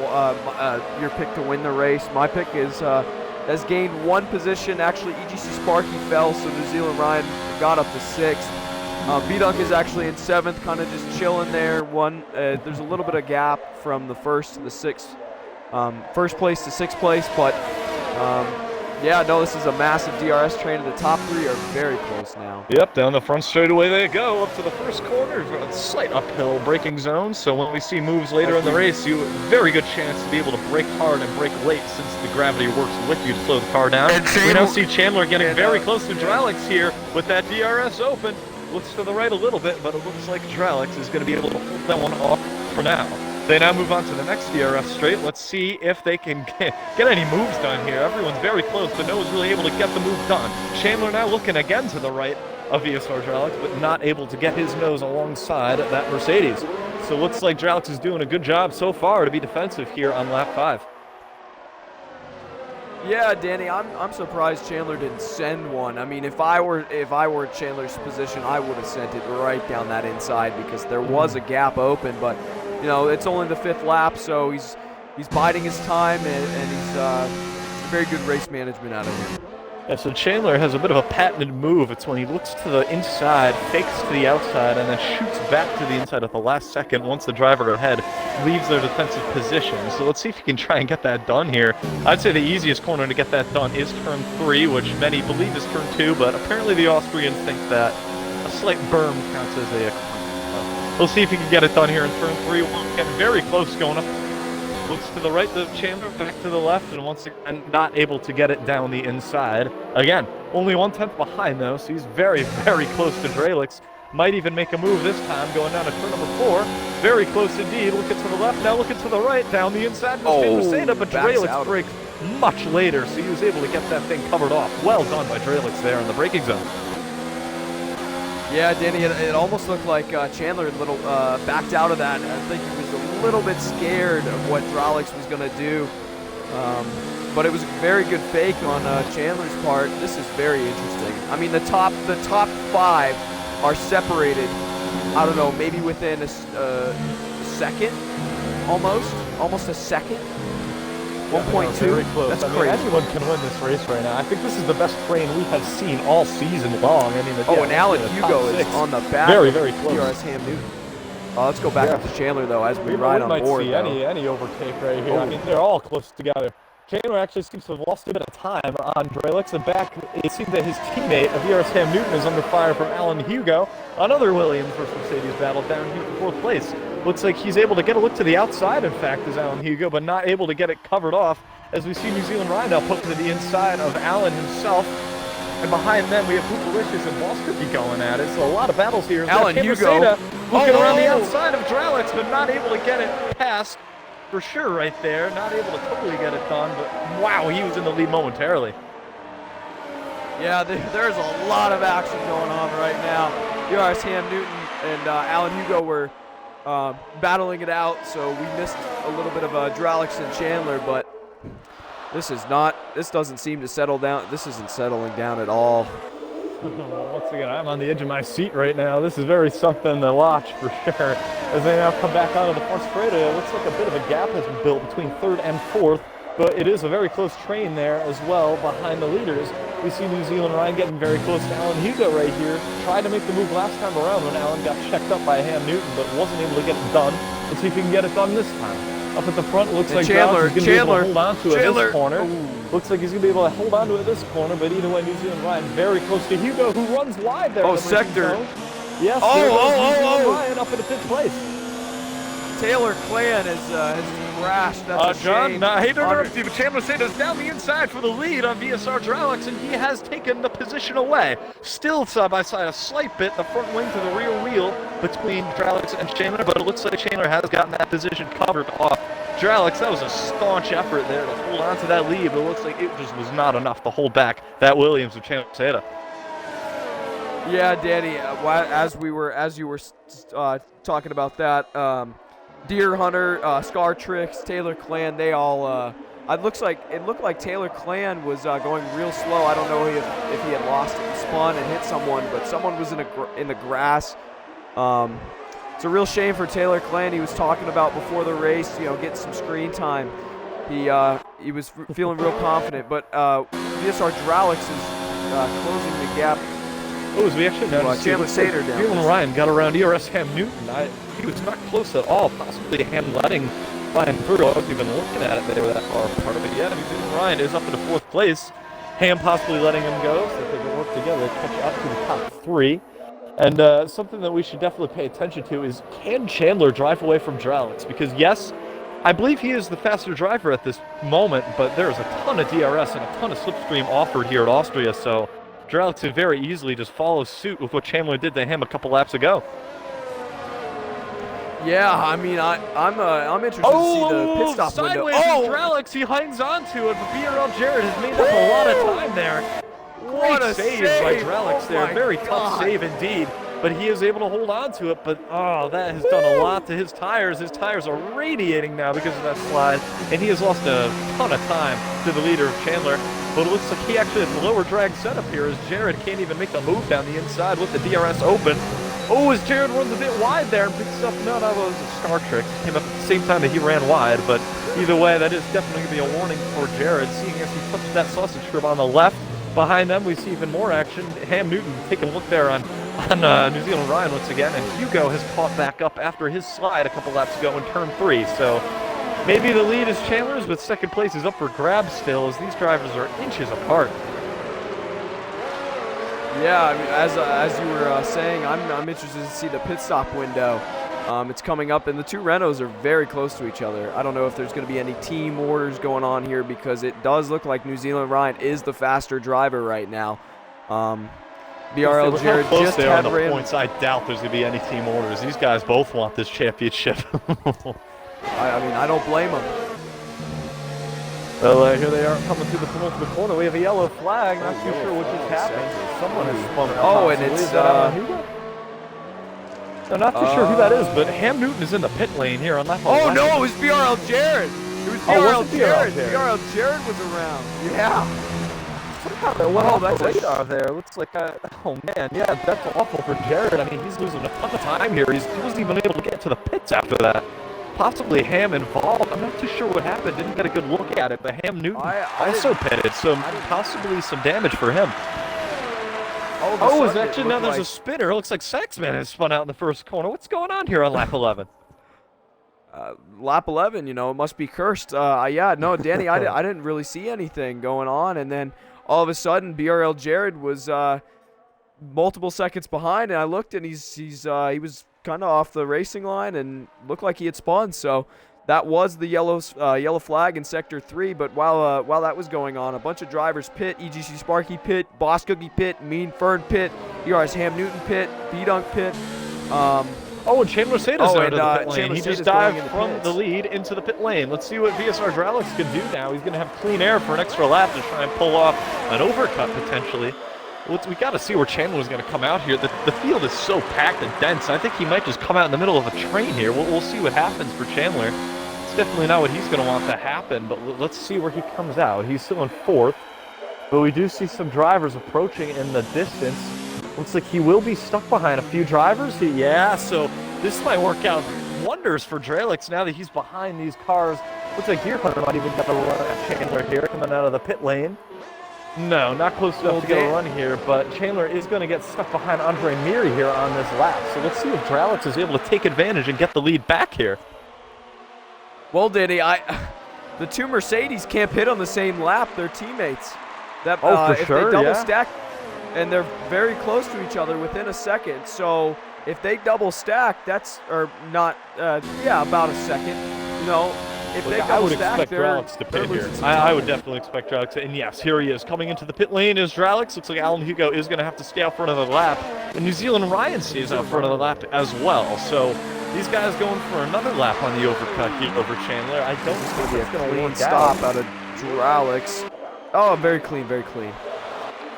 your pick to win the race. My pick is has gained 1 position. Actually, EGC Sparky fell, so New Zealand Ryan got up to 6th. B-Dunk is actually in 7th, kind of just chilling there. There's a little bit of gap from the 1st to the 6th, first place to 6th place, but yeah, no, this is a massive DRS train. The top 3 are very close now. Yep, down the front straightaway they go, up to the first corner, a slight uphill braking zone. So when we see moves later in the race, you have a very good chance to be able to brake hard and brake late, since the gravity works with you to slow the car down. We now see Chandler getting very close to Dralix here with that DRS open. Looks to the right a little bit, but it looks like Dralix is going to be able to hold that one off for now. They now move on to the next DRS straight. Let's see if they can get any moves done here. Everyone's very close, but no one's really able to get the move done. Chandler now looking again to the right of ESR Dralix, but not able to get his nose alongside that Mercedes. So it looks like Dralix is doing a good job so far to be defensive here on lap 5. Yeah, Danny, I'm surprised Chandler didn't send one. I mean, if I were in Chandler's position, I would have sent it right down that inside, because there was a gap open, but you know, it's only the 5th lap, so he's biding his time, and he's very good race management out of him. Yeah, so Chandler has a bit of a patented move. It's when he looks to the inside, fakes to the outside, and then shoots back to the inside at the last second once the driver ahead leaves their defensive position. So let's see if he can try and get that done here. I'd say the easiest corner to get that done is turn 3, which many believe is turn 2, but apparently the Austrians think that a slight berm counts as a... We'll see if he can get it done here in turn 3. We'll get very close going up. Looks to the right of Chandler, back to the left, and once again not able to get it down the inside. Again, only 1/10 behind though, so he's very, very close to Dralix. Might even make a move this time, going down to turn number 4. Very close indeed. Looking to the left, now looking to the right, down the inside. Mercedes, but Dralix brakes much later, so he was able to get that thing covered off. Well done by Dralix there in the braking zone. Yeah, Danny, it almost looked like Chandler backed out of that. I think he was a little bit scared of what Dralix was going to do. But it was a very good fake on Chandler's part. This is very interesting. I mean, the top 5 are separated, I don't know, maybe within a second, almost a second. 1.2. Very close. That's I mean, crazy. anyone can win this race right now. I think this is the best train we have seen all season long. I mean, And Alan Hugo is on the back. Very, very close. DRS Ham Newton. Let's go back up to Chandler though as we ride on board. We might see any overtake right here. I mean, they're all close together. Chandler actually seems to have lost a bit of time on Drelix, and back it seems that his teammate of DRS Ham Newton is under fire from Alan Hugo. Another Williams versus Mercedes battle down here in 4th place. Looks like he's able to get a look to the outside, in fact, as Alan Hugo, but not able to get it covered off, as we see New Zealand Ryan now put to the inside of Alan himself. And behind them, we have Hoopalicious and Bostricky going at it. So a lot of battles here. Alan Hugo looking around the outside of Drelix, but not able to get it past. For sure right there. Not able to totally get it done, but wow, he was in the lead momentarily. Yeah, there's a lot of action going on right now. DRS Ham Newton and Alan Hugo were battling it out, so we missed a little bit of Drelix and Chandler, but this doesn't seem to settle down. This isn't settling down at all. Once again, I'm on the edge of my seat right now. This is very something to watch for sure. As they now come back onto the front straight, it looks like a bit of a gap has been built between 3rd and 4th, but it is a very close train there as well behind the leaders. We see New Zealand Ryan getting very close to Alan Hugo right here. Tried to make the move last time around when Alan got checked up by Ham Newton, but wasn't able to get it done. Let's see if he can get it done this time. Up at the front, looks like Chandler, John's going to be able to hold on to it this corner. Looks like he's going to be able to hold on to it this corner, but either way, New Zealand Ryan very close to Hugo, who runs wide there. Sector. Yes, New Zealand Ryan up in the 5th place. Taylor Clan has crashed. That's a shame. John, I hate to interrupt you, but Chandler Sado's down the inside for the lead on VSR Drelix, and he has taken the position away. Still side by side, a slight bit, the front wing to the rear wheel between Drelix and Chandler, but it looks like Chandler has gotten that position covered off. Drelix, that was a staunch effort there to hold on to that lead, but it looks like it just was not enough to hold back that Williams of Chandler Sada. Yeah, Danny, as you were talking about that, Deer Hunter, Scar Tricks, Taylor Clan, they all. It looked like Taylor Clan was going real slow. I don't know if he had lost it and spun and hit someone, but someone was in the grass. It's a real shame for Taylor Clan. He was talking about before the race, getting some screen time. He was feeling real confident, but VSR Drelix is closing the gap. We actually noticed Chandler Sader down. Dylan Ryan got around DRS Ham Newton. He was not close at all, possibly Ham letting Ryan through. I wasn't even looking at it. They were that far apart. But yeah, Dylan Ryan is up in the 4th place. Ham possibly letting him go so that they can work together to catch up to the top 3. And something that we should definitely pay attention to is, can Chandler drive away from Drelix? Because yes, I believe he is the faster driver at this moment, but there is a ton of DRS and a ton of slipstream offered here at Austria, so Drelix could very easily just follow suit with what Chandler did to him a couple laps ago. Yeah, I mean, I'm interested to see the pit stop window. Drelix, he hangs on to it, but BRL Jared has made up a lot of time there. What a save by Drelix there. Very tough save indeed. But he is able to hold on to it, but that has done a lot to his tires. His tires are radiating now because of that slide, and he has lost a ton of time to the leader of Chandler. But it looks like he actually has a lower drag setup here, as Jared can't even make the move down the inside with the DRS open. As Jared runs a bit wide there and picks up, no, that was a Scar Trick. Came up at the same time that he ran wide, but either way, that is definitely going to be a warning for Jared, seeing as he touched that sausage strip on the left. Behind them, we see even more action. Ham Newton taking a look there on New Zealand Ryan once again, and Hugo has caught back up after his slide a couple laps ago in turn 3. So maybe the lead is Chandler's, but 2nd place is up for grabs still, as these drivers are inches apart. Yeah, I mean, as you were saying, I'm interested to see the pit stop window. It's coming up, and the two Renaults are very close to each other. I don't know if there's going to be any team orders going on here, because it does look like New Zealand Ryan is the faster driver right now. BRL Jared just had the points. I doubt there's going to be any team orders. These guys both want this championship. I mean, I don't blame them. Well, here they are coming through the penultimate corner. We have a yellow flag. Not too sure what just happened. Someone has spun up. And it's I'm not too sure who that is, but Ham Newton is in the pit lane here on lap 11. No, it was BRL Jared. It was BRL Jared. BRL Jared was around. Yeah. Well, that's a radar there. Looks like, oh man, yeah, that's awful for Jared. I mean, he's losing a ton of time here. He wasn't even able to get to the pits after that. possibly Ham involved. I'm not too sure what happened. Didn't get a good look at it, but Ham Newton also didn't- pitted, so possibly some damage for him. All of a Oh, sudden, is it actually now looked there's a like- spinner. It looks like Saxman has spun out in the first corner. What's going on here on lap 11? Lap 11, it must be cursed. Yeah, no, Danny, I didn't really see anything going on, and then all of a sudden, BRL Jared was multiple seconds behind, and I looked, and he was kind of off the racing line and looked like he had spun. So that was the yellow flag in Sector 3. But while that was going on, a bunch of drivers pit: EGC Sparky pit, Boss Cookie pit, Mean Fern pit, ERS Ham Newton pit, B-Dunk pit. Oh, and Chandler Sada's out of the pit lane. Chandler He just Sada's going dived into from pits. the lead into the pit lane. Let's see what VSR Dralix can do now. He's going to have clean air for an extra lap to try and pull off an overcut potentially. We got to see where Chandler's going to come out here. The field is so packed and dense. I think he might just come out in the middle of a train here. We'll see what happens for Chandler. It's definitely not what he's going to want to happen, but let's see where he comes out. He's still in 4th, but we do see some drivers approaching in the distance. Looks like he will be stuck behind a few drivers. Yeah, so this might work out wonders for Dralix now that he's behind these cars. Looks like Gear Hunter might even get a run at Chandler here coming out of the pit lane. No, not close enough to get a run here, but Chandler is going to get stuck behind Andre Meary here on this lap. So let's see if Dralix is able to take advantage and get the lead back here. Well, Danny, the two Mercedes can't pit on the same lap. They're teammates. That for if sure, they double yeah. stack, and they're very close to each other within a second. So if they double stack, about a second. If they I double would stack, expect Dralix to they're pit here. losing some I would time. definitely expect Dralix to, and yes, here he is. Coming into the pit lane is Dralix. Looks like Alan Hugo is going to have to stay out front of the lap. And New Zealand Ryan stays out front of the lap as well. So these guys going for another lap on the overcut here over Chandler. I don't think it's going to Clean work stop out. out of Dralix. Oh, very clean, very clean.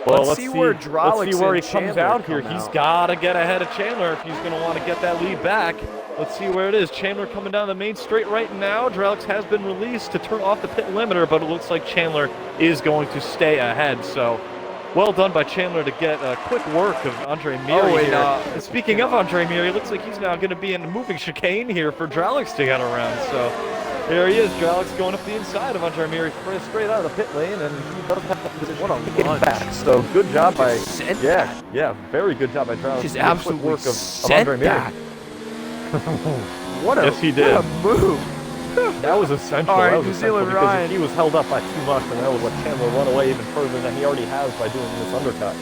Well, let's see where Dralix let's see where he and comes Chandler out here. come He's out. got to get ahead of Chandler if he's going to want to get that lead back. Let's see where it is. Chandler coming down the main straight right now. Dralix has been released to turn off the pit limiter, but it looks like Chandler is going to stay ahead. So, well done by Chandler to get a quick work of Andre Meary here. And speaking of Andre Meary, it looks like he's now going to be in the moving chicane here for Dralix to get around. So, there he is. Dralix going up the inside of Andre Meary straight out of the pit lane, and he does have to What a get lunge. back. So, good job by Sent yeah, very good job by Dralix. Just Good quick absolutely work of sent Andre Meary. that. What a Yes, he did. What a move. That was essential. All right, that was New essential Zealand because Ryan. if he was held up by too much, and that would let Chandler run away even further than he already has by doing this undercut.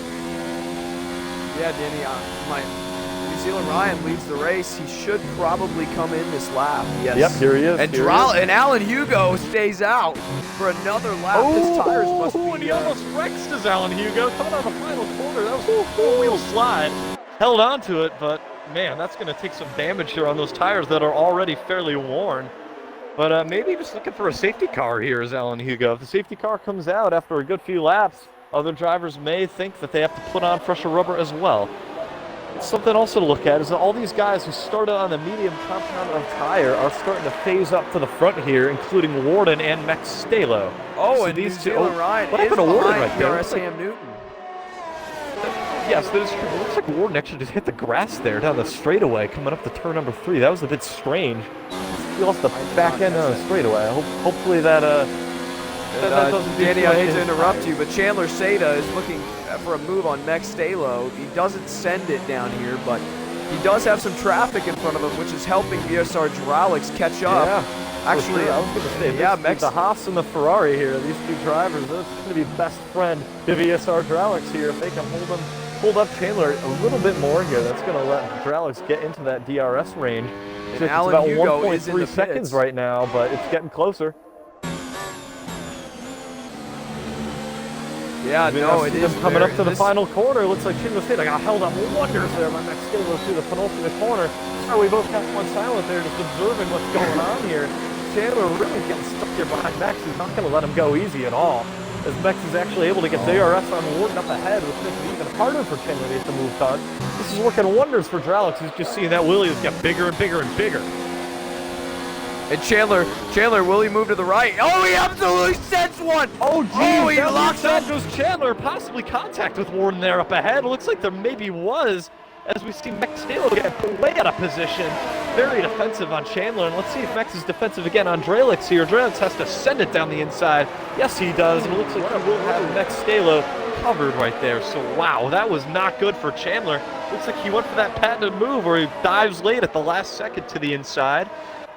Yeah, Danny, New Zealand Ryan leads the race. He should probably come in this lap. Yes. Yep, here he is. And, here he is. and Alan Hugo stays out for another lap. His tires must be. And he almost wrecks his Alan Hugo coming on the final corner. That was a four-wheel slide. Held on to it, but man, that's going to take some damage here on those tires that are already fairly worn. But maybe just looking for a safety car here is Alan Hugo. If the safety car comes out after a good few laps, other drivers may think that they have to put on fresher rubber as well. Something also to look at is that all these guys who started on the medium compound of tire are starting to phase up to the front here, including Warden and Max Stalo. Oh, So and these New two- Zealand Ryan what is happened to Warden behind right there? PRS Ham Newton. Yes, that is true. It looks like Warden actually just hit the grass there down the straightaway coming up to turn number 3. That was a bit strange. He lost the back end on the straightaway. Hopefully that doesn't do Danny, too I much hate to damage. interrupt you, but Chandler Sada is looking for a move on Max Stalo. He doesn't send it down here, but he does have some traffic in front of him, which is helping VSR Dralix catch up. Yeah. Actually, I was going to say, yeah, the Haas and the Ferrari here, these two drivers, those are going to be best friend to VSR Dralix here. If they can hold up Chandler a little bit more here, that's going to let Dralix get into that DRS range. It's Alan about Hugo is in 1.3 the seconds pits. right now, but it's getting closer. Yeah, no, it is coming up to the this- final corner. It looks like Chandler State. I got held up wonders there by Max Stalo through the penultimate corner. So we both kept one silent there, just observing what's going on here. Chandler really getting stuck here behind Max. He's not going to let him go easy at all. As Max is actually able to get DRS on Warden up ahead, which makes it even harder for Chandler to get the move done. This is working wonders for Dralix. He's just seeing that Williams get bigger and bigger and bigger. And Chandler, will he move to the right? Oh, he absolutely sends one! Oh, geez, Oh, he down the locks inside up. goes Chandler. Possibly contact with Warden there up ahead. It looks like there maybe was. as we see Max Stalo get way out of position. Very defensive on Chandler, and let's see if Max is defensive again on Drelix here. Drelix has to send it down the inside. Yes, he does, and it looks like he will have Max Stalo covered right there. So, wow, that was not good for Chandler. Looks like he went for that patented move where he dives late at the last second to the inside.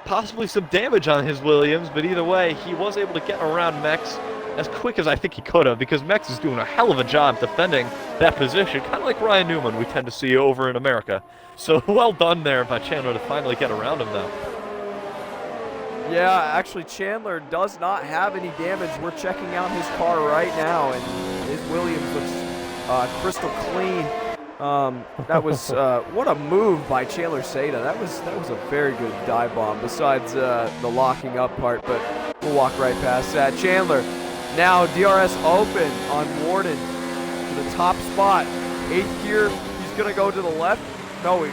Possibly some damage on his Williams, but either way, he was able to get around Mex as quick as I think he could have, because Mex is doing a hell of a job defending that position, kind of like Ryan Newman we tend to see over in America. So well done there by Chandler to finally get around him though. Yeah, actually Chandler does not have any damage. We're checking out his car right now, and his Williams looks crystal clean. That was what a move by Chandler Seda. That was a very good dive bomb. Besides the locking up part, but we'll walk right past that. Chandler now DRS open on Warden to the top spot. 8th gear. He's gonna go to the left. No,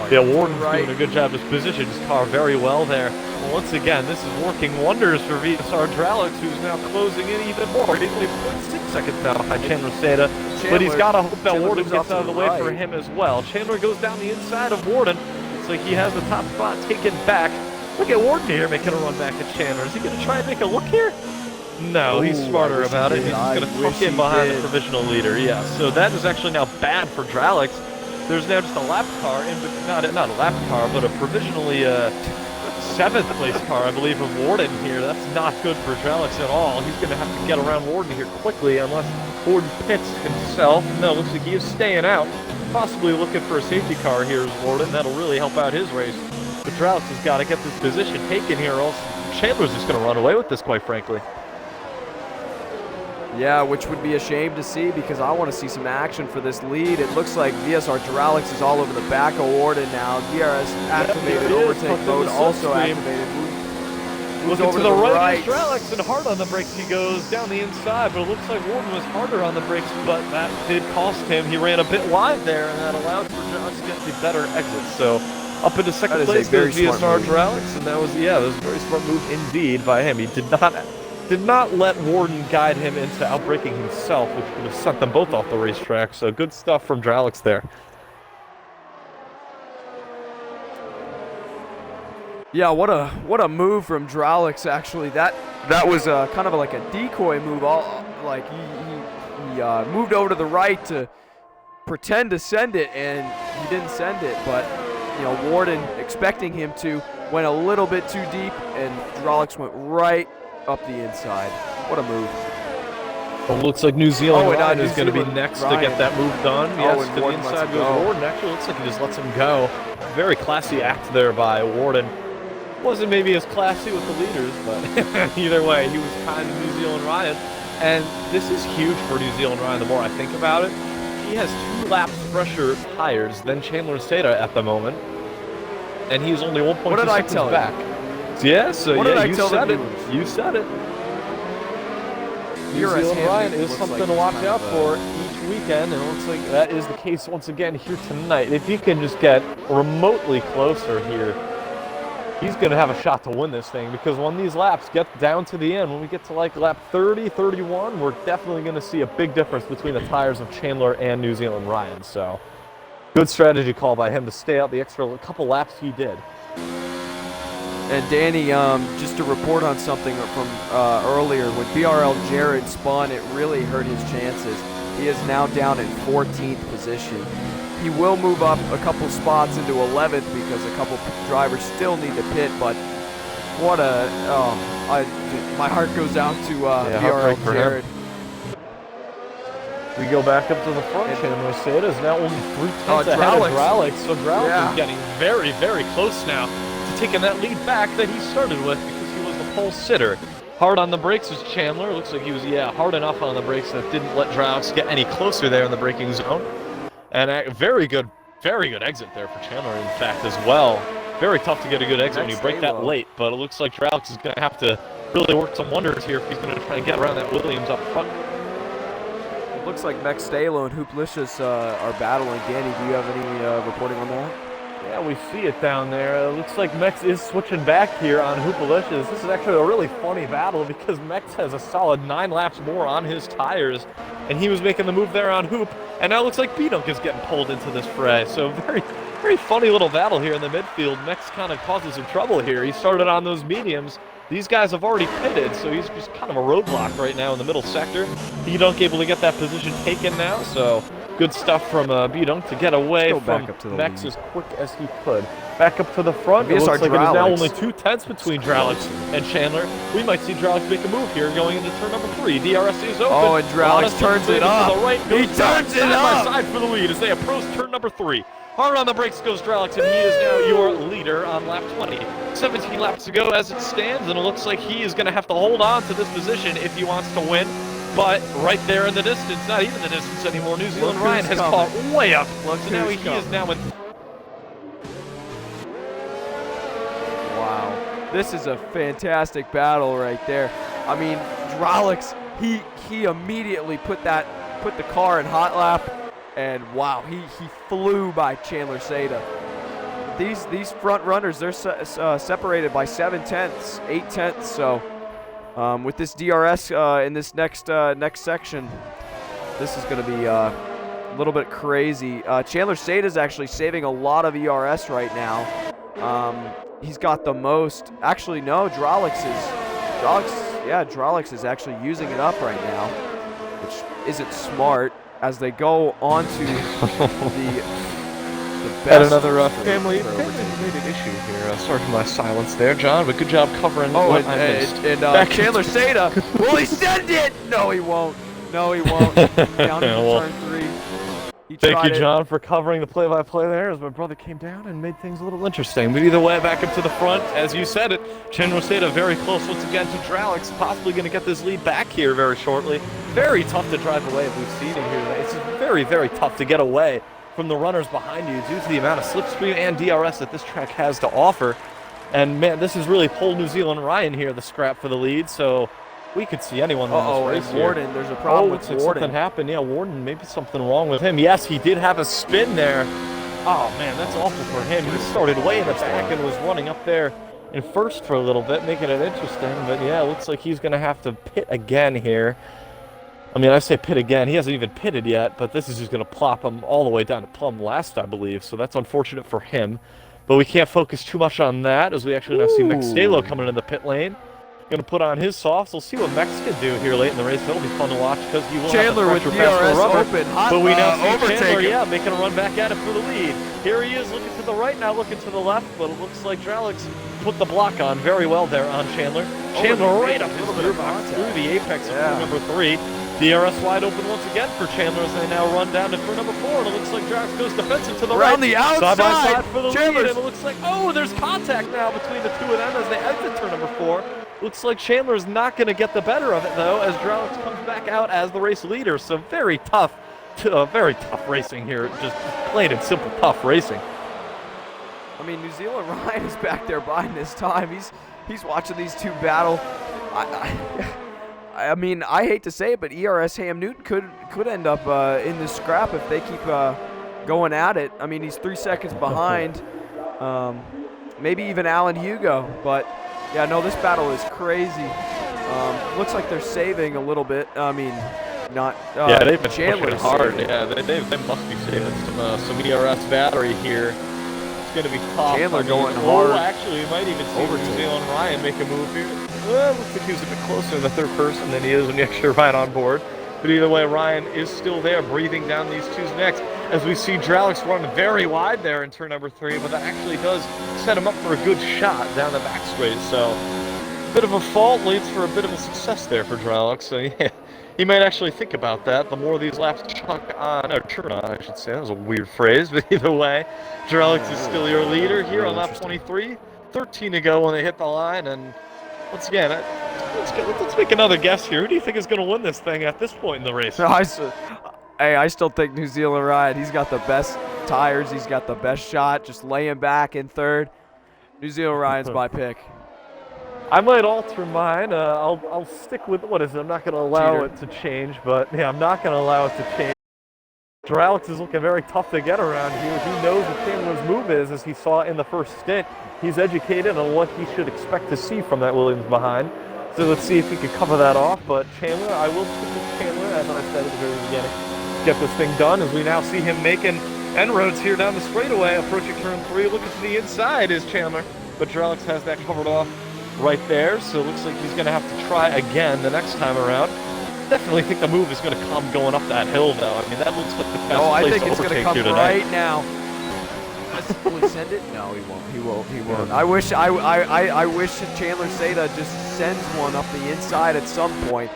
yeah, Warden's doing a good job to position his car very well there. Well, once again, this is working wonders for VSR Dralix, who's now closing in even more. He's only 0.6 seconds now behind Chandler Seda, but he's got to hope that Warden gets out of the way for him as well. Chandler goes down the inside of Warden. Looks like he has the top spot taken back. Look at Warden here making a run back at Chandler. Is he going to try and make a look here? No, he's smarter about it. He's just going to tuck in behind the provisional leader. Yeah, so that is actually now bad for Dralix. There's now just a lap car, not a lap car, but a provisionally 7th place car, I believe, of Warden here. That's not good for Dralix at all. He's going to have to get around Warden here quickly unless Warden pits himself. No, looks like he is staying out. Possibly looking for a safety car here is Warden. That'll really help out his race. But Dralix has got to get this position taken here, or else Chandler's just going to run away with this, quite frankly. Yeah, which would be a shame to see, because I want to see some action for this lead. It looks like VSR Dralix is all over the back of Warden now. DRS activated, overtake mode also activated. Looking to the right, Dralix, and hard on the brakes he goes down the inside, but it looks like Warden was harder on the brakes, but that did cost him. He ran a bit wide there, and that allowed for Dralix to get the better exit. So up into second place goes VSR Dralix, and that was a very smart move indeed by him. He did not let Warden guide him into outbraking himself, which would have sent them both off the racetrack. So good stuff from Dralix there. Yeah, what a move from Dralix, actually. That was kind of like a decoy move. Like he moved over to the right to pretend to send it, and he didn't send it. But Warden, expecting him to, went a little bit too deep, and Dralix went right up the inside. What a move. Well, looks like New Zealand Ryan is going to be next to get that move done. Yes, to the inside goes Warden. Actually, looks like he just lets him go. Very classy act there by Warden. Wasn't maybe as classy with the leaders, but either way, he was kind to New Zealand Ryan. And this is huge for New Zealand Ryan the more I think about it. He has 2 laps fresher tires than Chandler Seda at the moment. And he's only 1.2 seconds back. Yeah, so you said it. You said it. New Zealand Ryan is something to watch out for each weekend, and it looks like that is the case once again here tonight. If he can just get remotely closer here, he's going to have a shot to win this thing, because when these laps get down to the end, when we get to like lap 30, 31, we're definitely going to see a big difference between the tires of Chandler and New Zealand Ryan. So good strategy call by him to stay out the extra couple laps he did. And Danny, just to report on something from earlier, when BRL Jared spun, it really hurt his chances. He is now down in 14th position. He will move up a couple spots into 11th because a couple drivers still need to pit, but what a, my heart goes out to BRL Jared. We go back up to the front. Chandler Seda is now only 3 tenths ahead of Dralix. So Dralix is getting very, very close now to taking that lead back that he started with, because he was the pole sitter. Hard on the brakes was Chandler. Looks like he was, hard enough on the brakes that didn't let Dralix get any closer there in the braking zone. And a very good exit there for Chandler, in fact, as well. Very tough to get a good exit when you break that late, but it looks like Dralix is going to have to really work some wonders here if he's going to try and get around that Williams up front. Looks like Max Stalo and Hooplicious are battling. Danny, do you have any reporting on that? Yeah, we see it down there. It looks like Mex is switching back here on Hoopalicious. This is actually a really funny battle because Mex has a solid 9 laps more on his tires, and he was making the move there on Hoop, and now it looks like B-Dunk is getting pulled into this fray. So very funny little battle here in the midfield. Mex kind of causes some trouble here. He started on those mediums. These guys have already pitted, so he's just kind of a roadblock right now in the middle sector. B-Dunk able to get that position taken now, so good stuff from B-Dunk to get away from Mex as quick as he could. Back up to the front. It looks like it is now only 2/10 between Dralix and Chandler. We might see Dralix make a move here going into turn number 3. DRS is open. Oh, and Dralix turns it up. He turns it up. Side by side for the lead as they approach turn number 3. Hard on the brakes goes Dralix, and he is now your leader on lap 20. 17 laps to go as it stands, and it looks like he is going to have to hold on to this position if he wants to win. But right there in the distance, not even the distance anymore, New Zealand Ryan has caught way up. So now he is now in. Wow, this is a fantastic battle right there. I mean, Dralix, he immediately put the car in hot lap. And wow, he flew by Chandler Seda. These front runners, they're separated by 7/10, 8/10. So with this DRS in this next section, this is going to be a little bit crazy. Chandler Seda is actually saving a lot of ERS right now. He's got the most. Actually, no, Dralix is actually using it up right now, which isn't smart. As they go on to the best. Had another family-related issue here. Sorry for my silence there, John, but good job covering what I missed. And Chandler Seda, will he send it? No, he won't. No, he won't. Down to turn 3. Thank you, John, for covering the play-by-play there as my brother came down and made things a little interesting. But either way, back up to the front, as you said it, Chandler Seda very close once again to Dralix, possibly going to get this lead back here very shortly. Very tough to drive away if we've seen it here today. It's very, very tough to get away from the runners behind you due to the amount of slipstream and DRS that this track has to offer. And man, this has really pulled New Zealand Ryan here, the scrap for the lead, so we could see anyone in this race here. Warden, there's a problem with Warden. Something happened. Yeah, Warden, maybe something wrong with him. Yes, he did have a spin there. Oh, man, that's awful for him. He started way in the back and was running up there in first for a little bit, making it interesting. But, yeah, it looks like he's going to have to pit again here. I mean, I say pit again. He hasn't even pitted yet, but this is just going to plop him all the way down to plumb last, I believe. So that's unfortunate for him. But we can't focus too much on that as we actually now see Mextalo coming in the pit lane. Going to put on his softs. We'll see what Mex can do here late in the race. That'll be fun to watch because he will Chandler have the with DRS open. But we now see Chandler, making a run back at it for the lead. Here he is looking to the right, now looking to the left, but it looks like Dralix put the block on very well there on Chandler. Chandler right up his rear box through the apex of turn number 3. DRS wide open once again for Chandler as they now run down to turn number 4, and it looks like Dralix goes defensive to the right. Around the outside. Side by side for the lead, and it looks like, there's contact now between the two of them as they exit turn number 4. Looks like Chandler's not going to get the better of it, though, as Dralix comes back out as the race leader. So very tough racing here. Just plain and simple tough racing. I mean, New Zealand Ryan is back there buying this time. He's watching these two battle. I mean, I hate to say it, but ERS Ham Newton could end up in this scrap if they keep going at it. I mean, he's 3 seconds behind. Maybe even Alan Hugo, but. Yeah, no, this battle is crazy. Looks like they're saving a little bit. I mean, not. Yeah, they've been Chandler's pushing hard. saving. Yeah, they must be saving some ERS battery here. It's going to be tough. Chandler going hard. Actually, we might even see New Zealand Ryan make a move here. Looks like he's a bit closer in the third person than he is when you actually ride on board. But either way, Ryan is still there, breathing down these two's necks. As we see Dralix run very wide there in turn number 3, but that actually does set him up for a good shot down the back straight. So, a bit of a fault leads for a bit of a success there for Dralix. So, yeah, he might actually think about that. The more of these laps chuck on, or turn on, I should say. That was a weird phrase, but either way, Dralix is still your leader here on lap 23. 13 to go when they hit the line, and once again, let's make another guess here. Who do you think is going to win this thing at this point in the race? I still think New Zealand Ryan. He's got the best tires. He's got the best shot. Just laying back in third. New Zealand Ryan's my pick. I might alter mine. I'll stick with what is it? I'm not going to allow it to change, but yeah, I'm not going to allow it to change. Alex is looking very tough to get around here. He knows what Chandler's move is, as he saw in the first stint. He's educated on what he should expect to see from that Williams behind. So let's see if he can cover that off. But Chandler, I will stick with Chandler, as I said at the very beginning. Get this thing done, as we now see him making inroads here down the straightaway, approaching turn 3. Looking to the inside is Chandler, but Alex has that covered off right there. So it looks like he's going to have to try again the next time around. Definitely think the move is going to come going up that hill, though. I mean, that looks like the best I place think to it's going to overtake come here right tonight. now. Will he send it? No, he won't. He won't. He won't. I wish Chandler Seda just sends one up the inside at some point.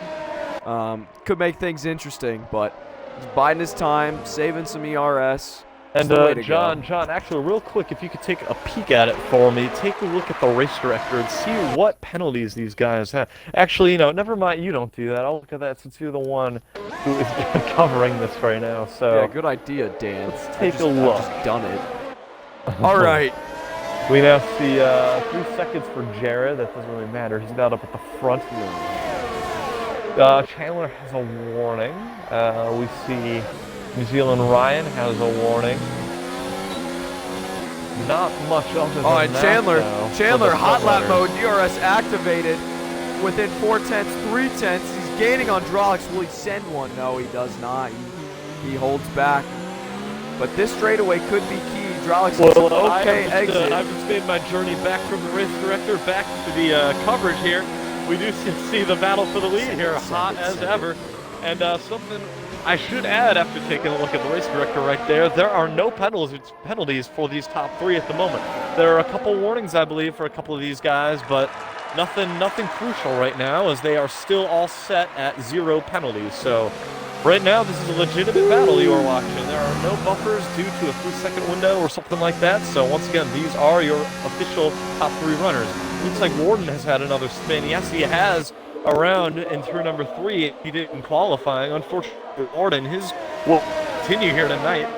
Could make things interesting, but he's biding his time, saving some ERS. And John, actually, real quick, if you could take a peek at it for me, take a look at the race director and see what penalties these guys have. Actually, never mind, you don't do that. I'll look at that since you're the one who is covering this right now. So yeah, good idea, Dan. let's take a look. I've just done it. All right. We now see 3 seconds for Jared. That doesn't really matter. He's not up at the front. Chandler has a warning. We see New Zealand Ryan has a warning. Not much other than and that, Chandler hot lap mode, DRS activated. Within 4/10, 3/10. He's gaining on Drolix. Will he send one? No, he does not. He holds back. But this straightaway could be key. Drolix gets an okay exit. I've just made my journey back from the race director back to the coverage here. We do see the battle for the lead here, hot as ever. And something I should add after taking a look at the race director right there are no penalties for these top 3 at the moment. There are a couple warnings, I believe, for a couple of these guys, but nothing crucial right now, as they are still all set at 0 penalties. So right now, this is a legitimate battle you are watching. There are no buffers due to a 3-second window or something like that. So once again, these are your official top 3 runners. Looks like Warden has had another spin. Yes, he has around in turn number 3. He didn't qualifying. Unfortunately, Warden, his will continue here tonight.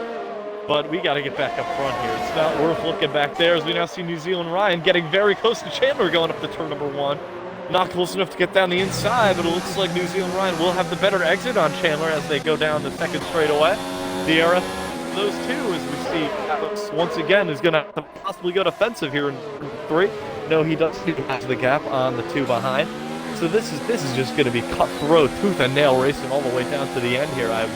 But we got to get back up front here. It's not worth looking back there, as we now see New Zealand Ryan getting very close to Chandler going up to turn number 1. Not close enough to get down the inside, but it looks like New Zealand Ryan will have the better exit on Chandler as they go down the second straightaway. DRS, those two, as we see, Alex once again is going to possibly go defensive here in 3. No, he does have the gap on the 2 behind. So this is just going to be cutthroat, tooth and nail racing all the way down to the end here. I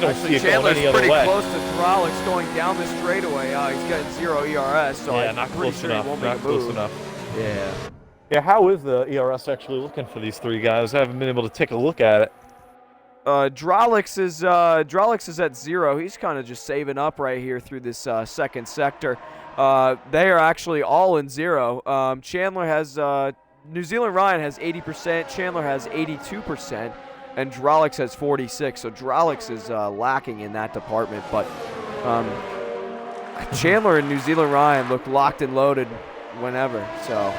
don't see it going any other way. Chandler's pretty close to Drolix going down this straightaway. He's got 0 ERS, so yeah, I'm not pretty close sure enough. he won't Not make a close move. enough. Yeah. Yeah, how is the ERS actually looking for these 3 guys? I haven't been able to take a look at it. Drolix is at 0. He's kind of just saving up right here through this second sector. They are actually all in 0. Chandler has New Zealand Ryan has 80%. Chandler has 82%, and Drolix has 46. So Drolix is lacking in that department. But Chandler and New Zealand Ryan look locked and loaded whenever. So.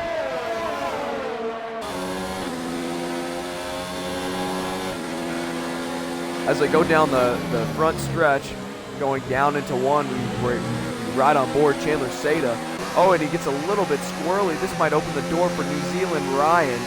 As they go down the front stretch, going down into 1, we're right on board Chandler Seda. Oh, and he gets a little bit squirrely. This might open the door for New Zealand Ryan.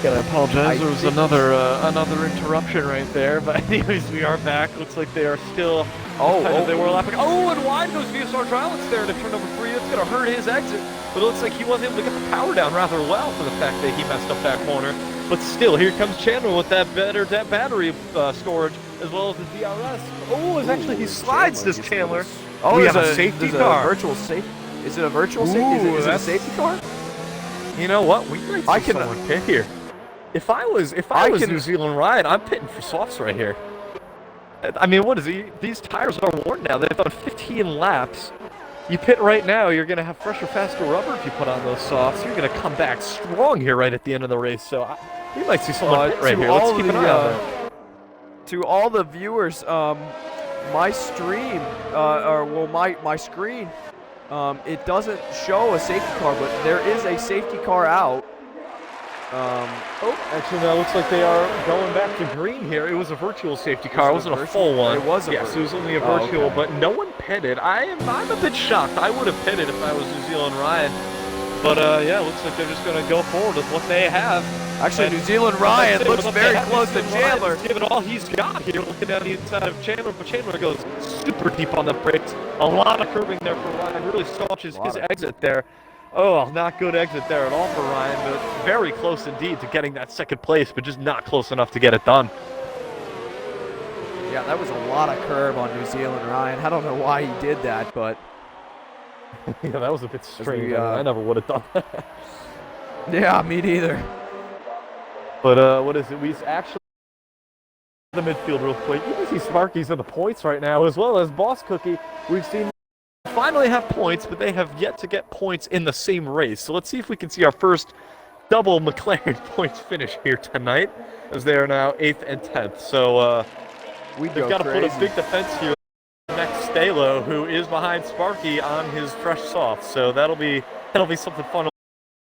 Gotta apologize. There was another interruption right there. But anyways, we are back. Looks like they are still. They were lapping. Oh, and wide goes VSR Drolix there to turn number 3. It's gonna hurt his exit. But it looks like he wasn't able to get the power down rather well for the fact that he messed up that corner. But still, here comes Chandler with that battery storage as well as the DRS. Oh, actually he slides this Chandler. Oh, we have a safety car. Virtual safety. Is it a virtual safety? Is it a safety car? You know what? We might see someone pit here. If I was New Zealand Ryan, I'm pitting for softs right here. I mean, what is he? These tires are worn now. They've done 15 laps. You pit right now, you're going to have fresher, faster rubber if you put on those softs. You're going to come back strong here right at the end of the race. So we might see someone pit right here. Let's keep an eye on that. To all the viewers, my stream, my screen, it doesn't show a safety car, but there is a safety car out. Actually, now it looks like they are going back to green here. It was a virtual safety car. It wasn't a full one. It was a Yes, it was only a virtual, but no one pitted. I'm a bit shocked. I would have pitted if I was New Zealand Ryan. But yeah, it looks like they're just going to go forward with what they have. Actually, And New Zealand Ryan that's it. looks But very okay, close to New Zealand Chandler. Ryan's giving all he's got here, looking down the inside of Chandler, but Chandler goes super deep on the brakes. A lot of curving there for Ryan, really staunches his exit there. Oh, not good exit there at all for Ryan, but very close indeed to getting that second place, but just not close enough to get it done. Yeah, that was a lot of curb on New Zealand Ryan. I don't know why he did that, but Yeah, that was a bit strange. we, I never would have done that. yeah, me neither. But what is it? We actually the midfield real quick. You can see Sparky's in the points right now, as well as Boss Cookie. We've seen finally have points, but they have yet to get points in the same race. So let's see if we can see our first double McLaren points finish here tonight, as they are now 8th and 10th. So they've got to put a big defense here next Stalo, who is behind Sparky on his fresh soft. So that'll be something fun.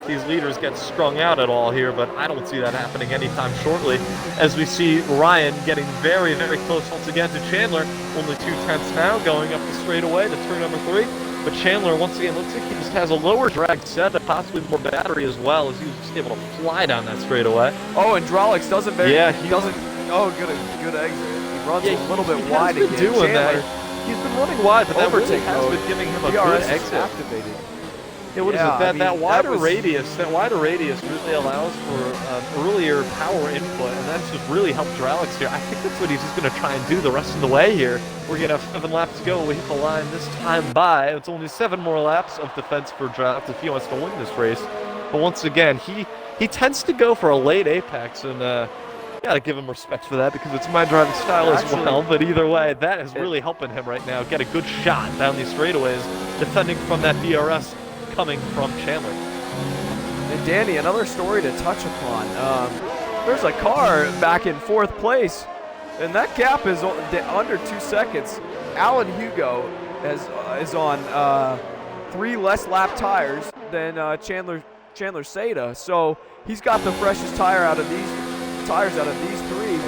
These leaders get strung out at all here, but I don't see that happening anytime shortly, as we see Ryan getting very, very close once again to Chandler. Only 2/10 now, going up the straightaway to turn number 3. But Chandler, once again, looks like he just has a lower drag set, and possibly more battery as well, as he was just able to fly down that straightaway. Oh, and Drolix doesn't very. Yeah, he doesn't. Oh, good exit. He runs a little bit he wide has been again. doing Chandler, that. He's been running wide, but that really overtake has mode. been giving him a DRS good is exit. activated. Yeah, what is Yeah, it? I mean, That wider was- radius, really allows for earlier power input, and that's just really helped Drolix here. I think that's what he's just going to try and do the rest of the way here. We're going to have 7 laps to go. We hit the line this time by. It's only 7 more laps of defense for Drolix if he wants to win this race. But once again, he tends to go for a late apex, and gotta give him respect for that, because it's my driving style as well. But either way, that is really helping him right now. Get a good shot down these straightaways, defending from that DRS coming from Chandler. And Danny, another story to touch upon. There's a car back in 4th place, and that gap is under 2 seconds. Alan Hugo is on 3 less lap tires than Chandler Seda, so he's got the freshest tires out of these 3.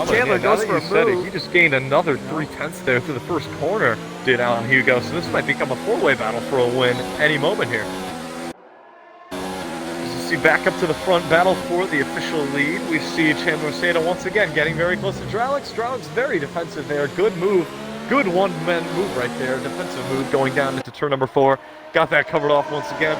Chandler goes for a move. He just gained another 3/10 there through the first corner, did Alan Hugo. So this might become a 4-way battle for a win any moment here. As you see back up to the front battle for the official lead, we see Chandler Seda once again getting very close to Drolix. Drolix very defensive there. Good move. Good one-man move right there. Defensive move going down into turn number 4. Got that covered off once again.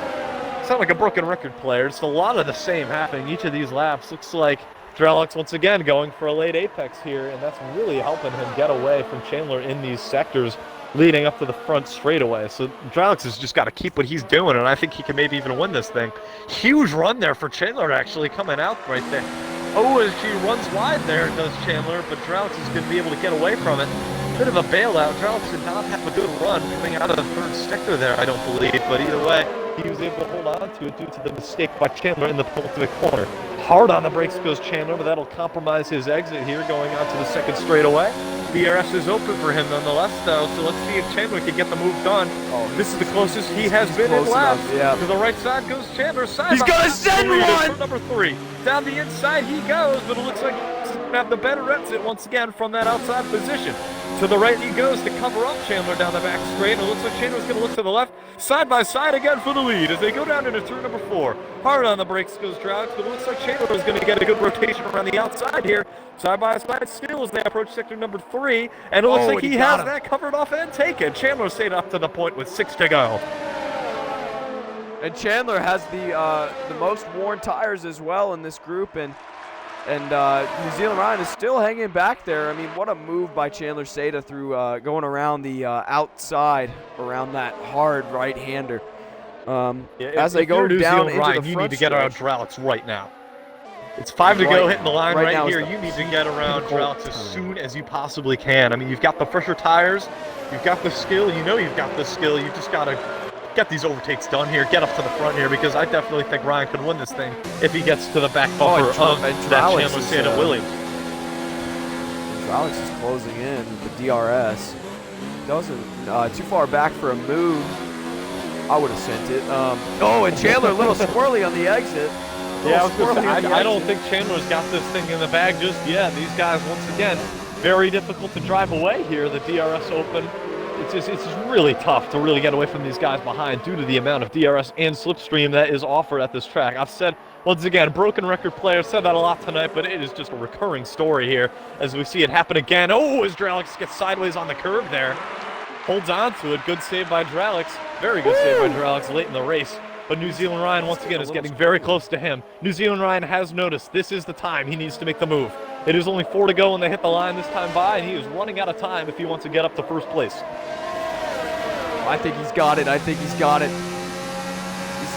Sound like a broken record player. It's a lot of the same happening each of these laps. Looks like Drolix once again going for a late apex here, and that's really helping him get away from Chandler in these sectors leading up to the front straightaway. So Drolix has just got to keep what he's doing, and I think he can maybe even win this thing. Huge run there for Chandler actually coming out right there. Oh, as she runs wide there, does Chandler, but Drolix is going to be able to get away from it. Bit of a bailout. Drolix did not have a good run coming out of the 3rd sector there, I don't believe, but either way, he was able to hold on to it due to the mistake by Chandler in the penultimate corner. Hard on the brakes goes Chandler, but that'll compromise his exit here going on to the 2nd straightaway. DRS is open for him nonetheless, though, so let's see if Chandler can get the move done. Oh, this is the closest he has been in laps. Yeah. To the right side goes Chandler. He's gonna send one! Number 3. Down the inside he goes, but it looks like he's going to have the better exit once again from that outside position. To the right he goes to cover up Chandler down the back straight. It looks like Chandler's going to look to the left. Side by side again for the lead as they go down into turn number 4. Hard on the brakes goes Drolix, but it looks like Chandler is going to get a good rotation around the outside here. Side by side still as they approach sector number 3. And it looks like he has that covered off and taken. Chandler stayed up to the point with 6 to go. And Chandler has the most worn tires as well in this group, and New Zealand Ryan is still hanging back there. I mean, what a move by Chandler Seda through going around the outside around that hard right-hander. As they go down into the front you need to get around Drolix right now. It's 5 to go, hitting the line right here. You need to get around Drolix as soon as you possibly can. I mean, you've got the fresher tires, you've got the skill, you know you've got the skill. You've just got to get these overtakes done here, get up to the front here, because I definitely think Ryan could win this thing if he gets to the back bumper of that Chandler Seda Williams. Drolix is closing in with the DRS. Doesn't too far back for a move. I would have sent it. Oh, and Chandler a little squirrely on the exit. Yeah, I don't think Chandler's got this thing in the bag just yet. These guys, once again, very difficult to drive away here. The DRS open. It's just really tough to really get away from these guys behind due to the amount of DRS and slipstream that is offered at this track. I've said Once again, broken record player, said that a lot tonight, but it is just a recurring story here as we see it happen again. Oh, as Dralix gets sideways on the curve there. Holds on to it. Good save by Dralix. Very good save by Dralix late in the race. But New Zealand Ryan, once again, is getting very close to him. New Zealand Ryan has noticed this is the time he needs to make the move. It is only 4 to go when they hit the line this time by, and he is running out of time if he wants to get up to first place. I think he's got it. I think he's got it.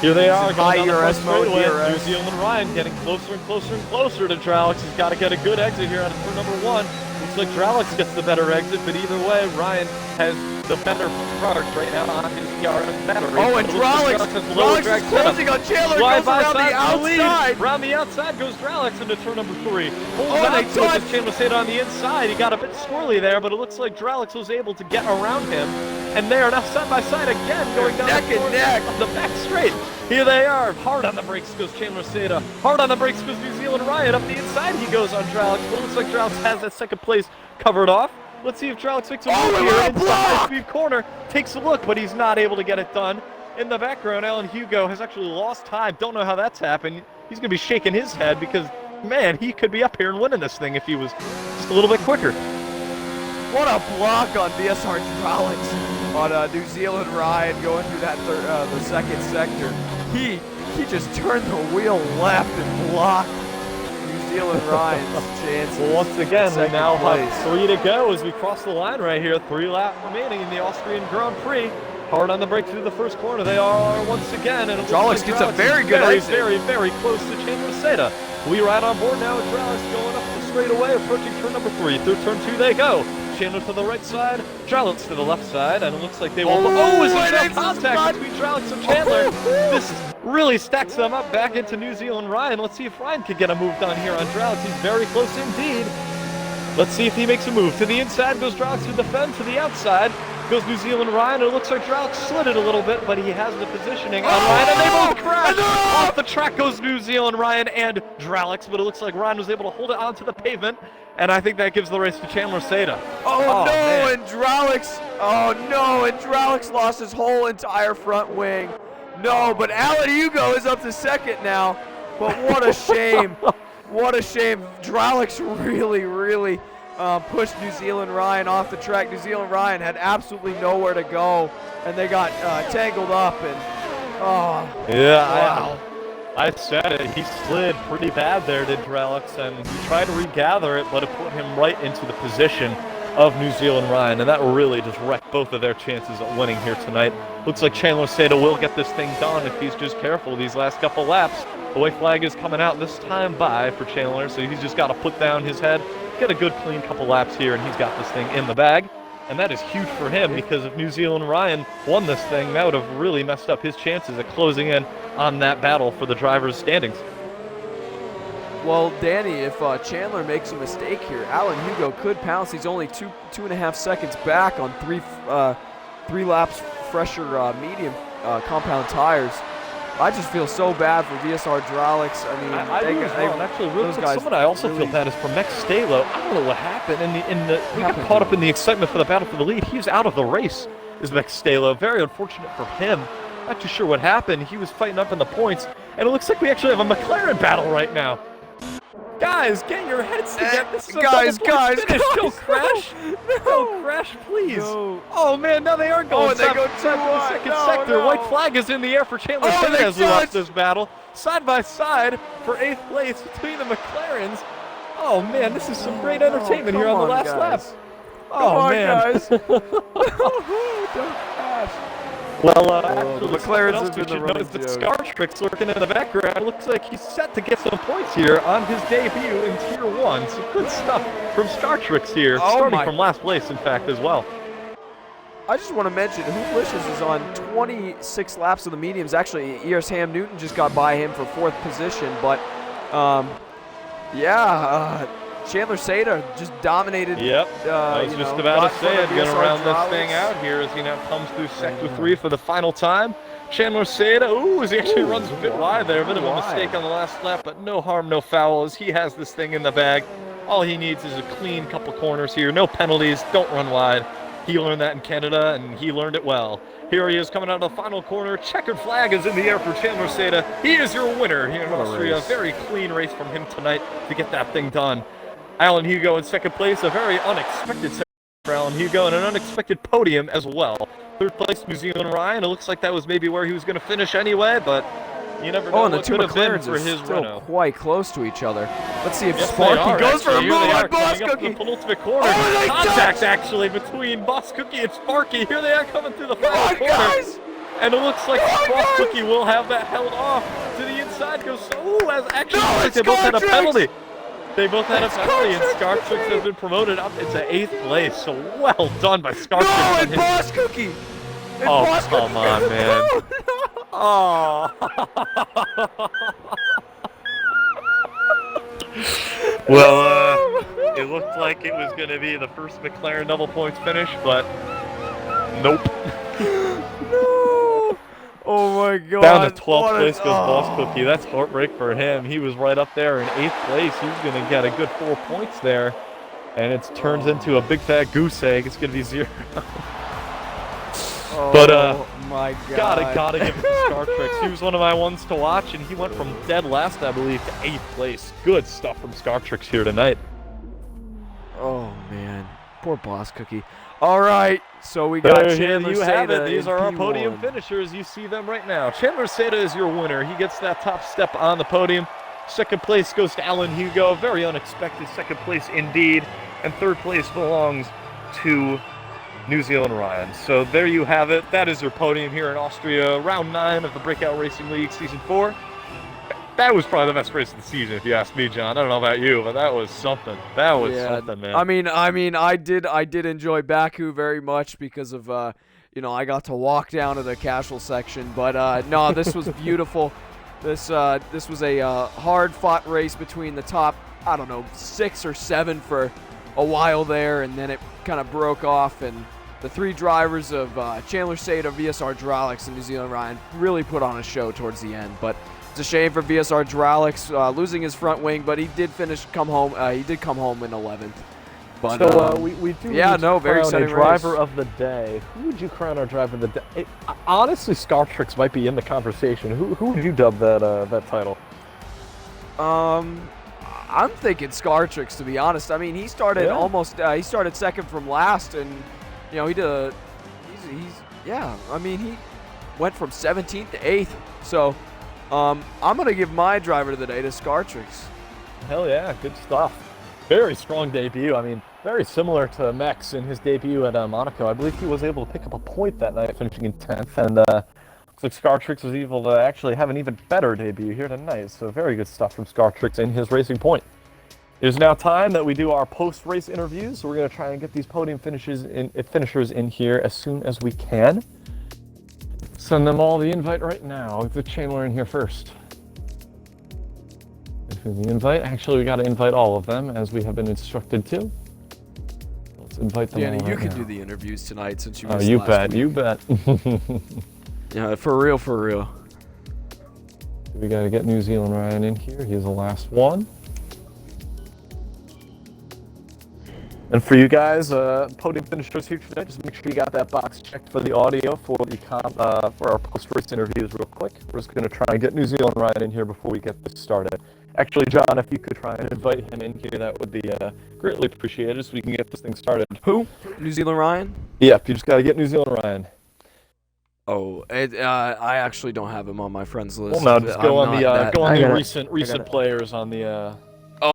Here they are, high going down the ERS mode. New Zealand Ryan getting closer and closer and closer to Dralix. He's got to get a good exit here out of turn number 1. Looks like Dralix gets the better exit, but either way, Ryan has the better product right now on his ERS battery. Oh, and Dralix is closing on Chandler. Goes around the outside. Around the outside goes Dralix into turn number 3. Oh, they touched. Chandler stayed on the inside. He got a bit squirrely there, but it looks like Dralix was able to get around him. And they are now side by side again, going down neck and neck on the back straight. Here they are. Hard on the brakes goes Chandler Seda. Hard on the brakes goes New Zealand Ryan. Up the inside he goes on Dralix, but it looks like Dralix has that second place covered off. Let's see if Dralix makes a move here into the high-speed corner. Takes a look, but he's not able to get it done. In the background, Alan Hugo has actually lost time. Don't know how that's happened. He's going to be shaking his head because, man, he could be up here and winning this thing if he was just a little bit quicker. What a block on VSR Dralix on New Zealand Ryan going through that the second sector. He just turned the wheel left and blocked New Zealand Ryan's chances. Well, once again, we now place. have 3 to go as we cross the line right here. 3 laps remaining in the Austrian Grand Prix. Hard on the brake through the first corner. They are once again, and Dralix gets a very good exit. Very close to Chandler Seda. We ride on board now with Dralix going up the straightaway, approaching turn number 3. Through turn 2 they go. Chandler to the right side, Dralix to the left side, and it looks like they will. Oh, is there no contact between Dralix and Chandler? This really stacks them up back into New Zealand Ryan. Let's see if Ryan can get a move done here on Dralix. He's very close indeed. Let's see if he makes a move. To the inside goes Dralix to defend. To the outside goes New Zealand Ryan. It looks like Dralix slid it a little bit, but he has the positioning on Ryan, and they both crash. Off the track goes New Zealand Ryan and Dralix, but it looks like Ryan was able to hold it onto the pavement, and I think that gives the race to Chandler Seda. Oh no, man. and Dralix, oh no, and Dralix lost his whole entire front wing. No, but Alan Hugo is up to second now, but what a shame. What a shame. Dralix really pushed New Zealand Ryan off the track. New Zealand Ryan had absolutely nowhere to go, and they got tangled up, and wow. I said it. He slid pretty bad there, did Dralix, and he tried to regather it, but it put him right into the position of New Zealand Ryan, and that really just wrecked both of their chances at winning here tonight. Looks like Chandler Seda will get this thing done if he's just careful these last couple laps. The white flag is coming out this time by for Chandler, so he's just got to put down his head, get a good clean couple laps here, and he's got this thing in the bag. And that is huge for him, because if New Zealand Ryan won this thing, that would have really messed up his chances of closing in on that battle for the driver's standings. Well, Danny, if Chandler makes a mistake here, Alan Hugo could pounce. He's only two and a half seconds back on three laps fresher medium compound tires. I just feel so bad for VSR Dralix. I mean, actually, real quick, someone I also feel bad is for Max Stalo. I don't know what happened. We got caught up in the excitement for the battle for the lead. He was out of the race, is Max Stalo. Very unfortunate for him. Not too sure what happened. He was fighting up in the points, and it looks like we actually have a McLaren battle right now. Guys, get your heads together. This is guys, don't crash. Don't crash, please. No. Oh, man, now they are going. They go to the second sector. No. White flag is in the air for Chandler Seda as we watch this battle. Side by side for 8th place between the McLarens. Oh, man, this is some great entertainment here on the last lap. Oh, man. Guys. Don't crash. Well, actually, the McLarens else we have been should the notice running that joke. Scar Tricks lurking in the background. It looks like he's set to get some points here on his debut in Tier 1. Some good stuff from Scar Tricks here, starting from last place, in fact, as well. I just want to mention, Hooflicious is on 26 laps of the mediums. Actually, ERS Ham Newton just got by him for 4th position, but Chandler Seda just dominated. Yep, I was just about to say it. Going to round this thing out here as he now comes through Sector 3 for the final time. Chandler Seda, as he actually runs a bit wide there. A bit of a mistake on the last lap, but no harm, no foul as he has this thing in the bag. All he needs is a clean couple corners here. No penalties, don't run wide. He learned that in Canada, and he learned it well. Here he is coming out of the final corner. Checkered flag is in the air for Chandler Seda. He is your winner here in Austria. Very clean race from him tonight to get that thing done. Alan Hugo in second place, a very unexpected second for Alan Hugo, and an unexpected podium as well. Third place, New Zealand Ryan. It looks like that was maybe where he was going to finish anyway, but you never know and the what two could have been McLarens for are his still Renault. quite close to each other. Let's see if Yes, Sparky goes for a move on Boss Cookie. Cookie. The penultimate corner. Oh, Contact actually between Boss Cookie and Sparky. Here they are coming through the final corner. Guys! And it looks like Boss Cookie will have that held off to the inside. Goes as actually they both had a penalty. They both had a penalty, and Scartrix has been promoted up into 8th place. So well done by Scartrix. No, and Boss Cookie. Oh, come on, man. Oh. Well, it looked like it was going to be the first McLaren double points finish, but nope. No. Oh my God. Down to 12th place goes Boss Cookie. That's heartbreak for him. He was right up there in 8th place. He's going to get a good 4 points there. And it turns into a big fat goose egg. It's going to be 0. Oh my God. Gotta give it to Scartrix. He was one of my ones to watch, and he went from dead last, I believe, to 8th place. Good stuff from Scartrix here tonight. Oh man, poor Boss Cookie. All right, so we got Chandler you have Seda it. These in are our P1. podium finishers. You see them right now. Chandler Seda is your winner. He gets that top step on the podium. Second place goes to Alan Hugo. Very unexpected second place indeed. And third place belongs to New Zealand Ryan. So there you have it. That is your podium here in Austria. Round 9 of the Breakout Racing League Season 4. That was probably the best race of the season, if you ask me, John. I don't know about you, but that was something. That was something, man. I mean, I did enjoy Baku very much because of, I got to walk down to the casual section. But no, this was beautiful. This was a hard-fought race between the top, 6 or 7 for a while there, and then it kind of broke off, and the 3 drivers of Chandler Seda, VSR Hydraulics, and New Zealand Ryan really put on a show towards the end. But it's a shame for VSR Hydraulics losing his front wing, but he did come home in 11th. But so we do very exciting driver race. of the day. Who would you crown our driver of the day? Honestly, Scartrix might be in the conversation. Who would you dub that title? I'm thinking Scartrix, to be honest. I mean, he started he started second from last, and he did he went from 17th to 8th. So I'm gonna give my driver of the day to Scartrix. Hell yeah, good stuff. Very strong debut. I mean, very similar to Mex in his debut at Monaco. I believe he was able to pick up a point that night, finishing in 10th, and looks like Scartrix was able to actually have an even better debut here tonight. So very good stuff from Scartrix in his racing point. It is now time that we do our post-race interviews. So we're going to try and get these podium finishers in here as soon as we can. Send them all the invite right now. I'll get Chandler in here first. The invite. Actually, we got to invite all of them as we have been instructed to. Let's invite them. Danny, all you right can now. do the interviews tonight since you Oh, missed you last bet. week. You bet. Yeah, for real. We got to get New Zealand Ryan in here. He's the last one. And for you guys, podium finishers here today, just make sure you got that box checked for the audio for our post-race interviews real quick. We're just going to try and get New Zealand Ryan in here before we get this started. Actually, John, if you could try and invite him in here, that would be greatly appreciated so we can get this thing started. Who? New Zealand Ryan? Yep, you just got to get New Zealand Ryan. Oh, I actually don't have him on my friends list. Well, no, just go on the recent players on the.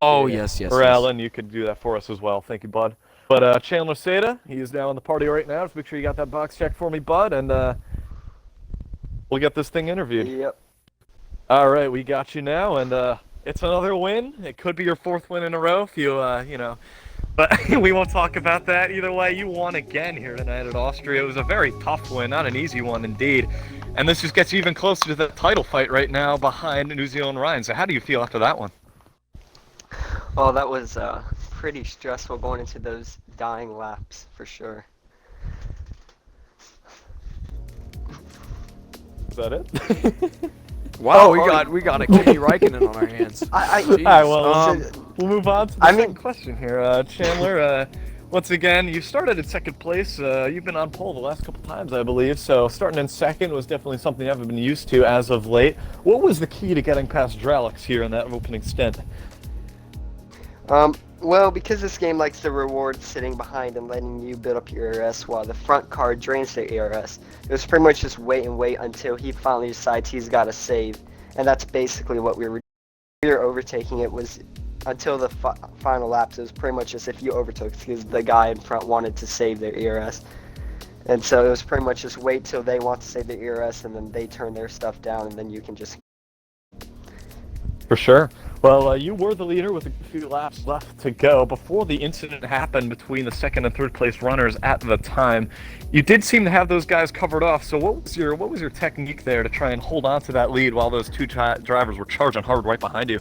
Oh, yes. Or Alan, you could do that for us as well. Thank you, bud. But Chandler Seda, he is now in the party right now. Just make sure you got that box checked for me, bud, and we'll get this thing interviewed. Yep. All right, we got you now, and it's another win. It could be your 4th win in a row if you, But we won't talk about that. Either way, you won again here tonight at Austria. It was a very tough win, not an easy one indeed. And this just gets you even closer to the title fight right now behind New Zealand Ryan. So how do you feel after that one? Well, that was pretty stressful going into those dying laps for sure. Is that it? Wow, we got a Kimi Räikkönen on our hands. All right, well, we'll move on to the second question here. Chandler, once again, you started in second place. You've been on pole the last couple times, I believe. So starting in second was definitely something you haven't been used to as of late. What was the key to getting past Dralix here in that opening stint? Well, because this game likes to reward sitting behind and letting you build up your ERS while the front car drains their ERS, it was pretty much just wait and wait until he finally decides he's got to save. And that's basically what we were overtaking. It was until the final laps. It was pretty much as if you overtook because the guy in front wanted to save their ERS. And so it was pretty much just wait till they want to save their ERS and then they turn their stuff down and then you can just... For sure. Well, you were the leader with a few laps left to go. Before the incident happened between the second and third place runners at the time, you did seem to have those guys covered off. So what was your technique there to try and hold on to that lead while those two drivers were charging hard right behind you?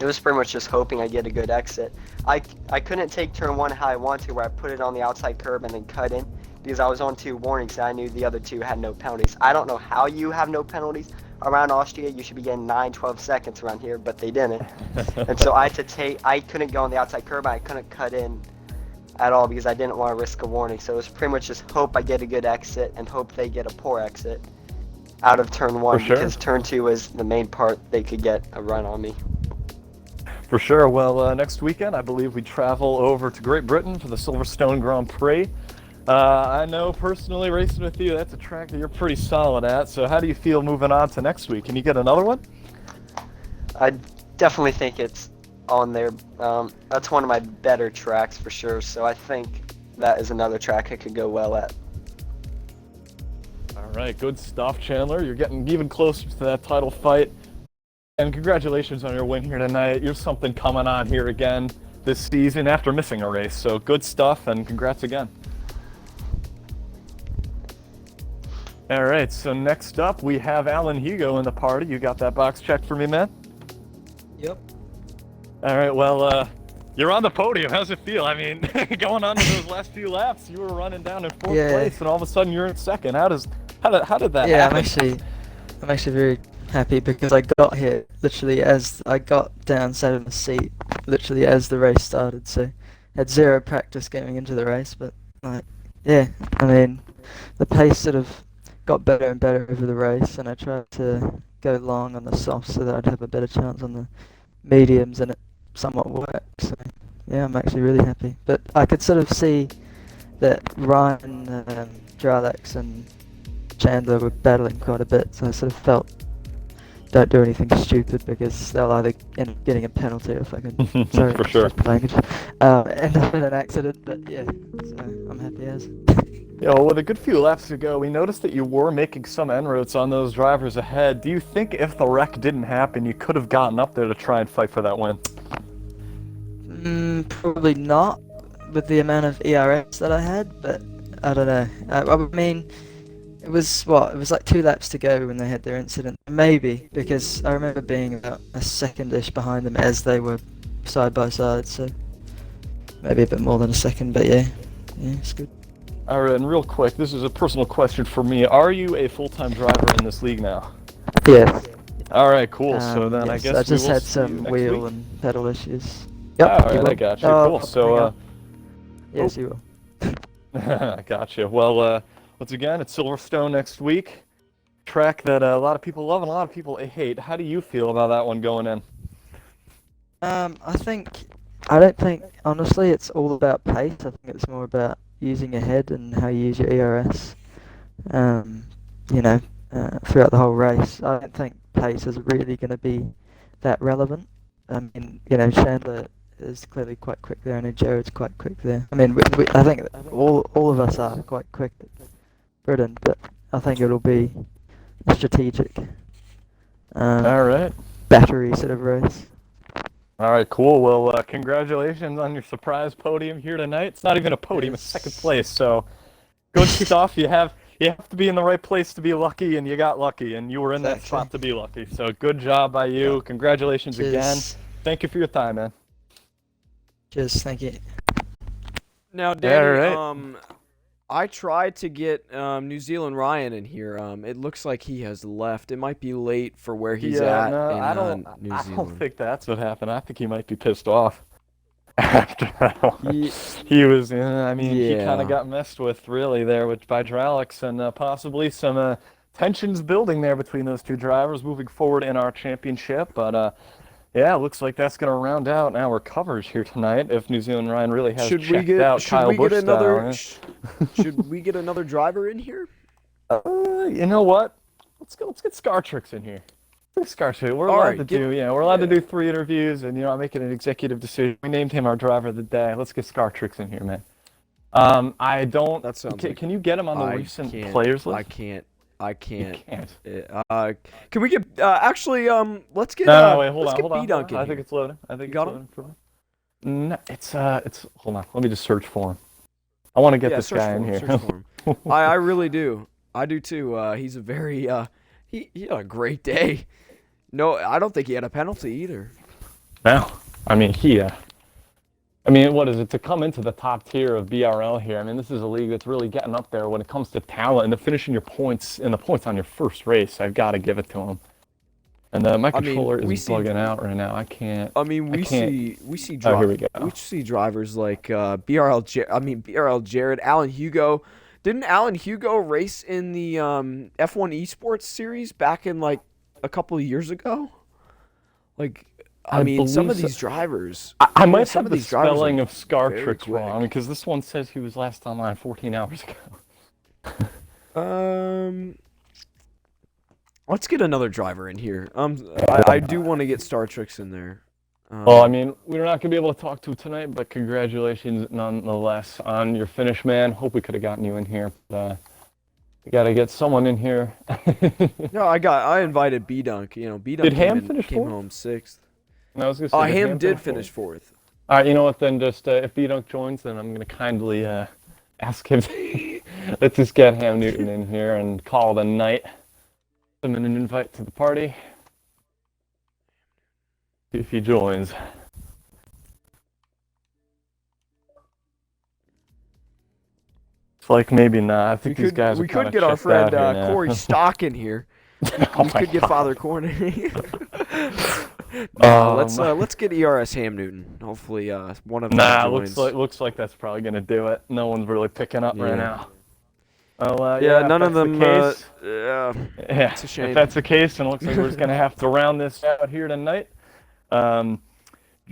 It was pretty much just hoping I get a good exit. I couldn't take turn one how I wanted to, where I put it on the outside curb and then cut in, because I was on 2 warnings and I knew the other 2 had no penalties. I don't know how you have no penalties. Around Austria, you should be getting 9-12 seconds around here, but they didn't. And so I couldn't go on the outside curb, I couldn't cut in at all because I didn't want to risk a warning. So it was pretty much just hope I get a good exit and hope they get a poor exit out of turn 1, because turn 2 was the main part they could get a run on me. For sure. Well, next weekend, I believe we travel over to Great Britain for the Silverstone Grand Prix. I know personally racing with you, that's a track that you're pretty solid at. So how do you feel moving on to next week? Can you get another one? I definitely think it's on there. That's one of my better tracks for sure. So I think that is another track I could go well at. All right, good stuff, Chandler. You're getting even closer to that title fight. And congratulations on your win here tonight. You're something coming on here again this season after missing a race. So good stuff, and congrats again. All right, so next up we have Alan Hugo in the party. You got that box checked for me, man? Yep. All right, well, you're on the podium. How's it feel? I mean, going on to those last few laps, you were running down in 4th place, and all of a sudden you're in 2nd. How did that happen? I'm actually very happy because I got here literally as I got down, sat in the seat, literally as the race started. So had 0 practice going into the race, but yeah, I mean, the pace sort of got better and better over the race, and I tried to go long on the softs so that I'd have a better chance on the mediums, and it somewhat worked. So yeah, I'm actually really happy. But I could sort of see that Ryan, Dralix and Chandler were battling quite a bit, so I sort of felt, don't do anything stupid because they'll either end up getting a penalty, if I can, sorry, for sure, language, end up in an accident. But yeah, so I'm happy as. Yeah, well, with a good few laps ago, we noticed that you were making some en-routes on those drivers ahead. Do you think if the wreck didn't happen, you could have gotten up there to try and fight for that win? Probably not, with the amount of ERS that I had, but I don't know. I mean, it was like 2 laps to go when they had their incident. Maybe, because I remember being about a second-ish behind them as they were side by side, so maybe a bit more than a second, but yeah, it's good. All right, and real quick, this is a personal question for me. Are you a full-time driver in this league now? Yeah. All right, cool. So then I guess I just had some wheel and pedal issues. Yep. All right, I got you. Cool. So, yes, you will. I got you. Well, once again, it's Silverstone next week. Track that a lot of people love and a lot of people hate. How do you feel about that one going in? I don't think, honestly, it's all about pace. I think it's more about using your head and how you use your ERS, throughout the whole race. I don't think pace is really going to be that relevant. I mean, Chandler is clearly quite quick there, and Jared's quite quick there. I mean, I think all of us are quite quick at Britain, but I think it'll be a strategic, all right, battery sort of race. All right, cool. Well, congratulations on your surprise podium here tonight. It's not even a podium; it's 2nd place. So, good stuff. You have to be in the right place to be lucky, and you got lucky, and you were in that spot to be lucky. So, good job by you. Congratulations again. Thank you for your time, man. Cheers. Thank you. Now, Danny, I tried to get New Zealand Ryan in here. It looks like he has left. It might be late for where he's at in New Zealand. I don't think that's what happened. I think he might be pissed off. After that one, he was, I mean, he kind Yeah. of got messed with really there by Dralix, and possibly some tensions building there between those two drivers moving forward in our championship. But yeah, it looks like that's going to round out our coverage here tonight. If New Zealand Ryan really has checked out Kyle Busch style. Should we get another driver in here? You know what? Let's get Scartrix in here. Scartrix. We're allowed to do, we're allowed to do 3 interviews, and I'm making an executive decision. We named him our driver of the day. Let's get Scartrix in here, man. I don't. That sounds. Can you get him on the recent players list? I can't. You can't. You Can we get actually? Let's get. No, wait, hold on. B-Dunk in I here. think it's loading. I think got it's loading for me. No, it's hold on. Let me just search for him. I want to get this guy in here. Search for him. I really do. I do too. He's a very he had a great day. No, I don't think he had a penalty either. No, I mean what is it to come into the top tier of BRL here? I mean, this is a league that's really getting up there when it comes to talent and to finishing your points and the points on your first race. I've got to give it to him. And my controller is bugging out right now. I can't. I mean, we see Oh, here we go. We see drivers like BRL Jared, Alan Hugo. Didn't Alan Hugo race in the F1 Esports series back in like a couple of years ago? Like, I mean, some of these drivers. I might have the spelling of Scartrix wrong because this one says he was last online 14 hours ago. Let's get another driver in here. I do want to get Startrix in there. Well, I mean, we're not going to be able to talk to tonight, but congratulations nonetheless on your finish, man. Hope we could have gotten you in here. But, we got to get someone in here. No, I invited B-Dunk. B-Dunk came home 6th. No, I was going to say, Ham did finish 4th. All right, you know what, then just if B-Dunk joins, then I'm going to kindly ask him. Let's just get Ham Newton in here and call it a night. Send him an invite to the party. See if he joins. It's like maybe not. I think these guys are kind of We could get our friend Corey Stock in here. Oh we could get Father Corn in here. Let's get ERS Ham Newton. Hopefully, one of them joins. Looks like that's probably gonna do it. No one's really picking up right now. Well, none of them. Yeah, it's a shame. If that's the case, then it looks like we're just gonna have to round this out here tonight.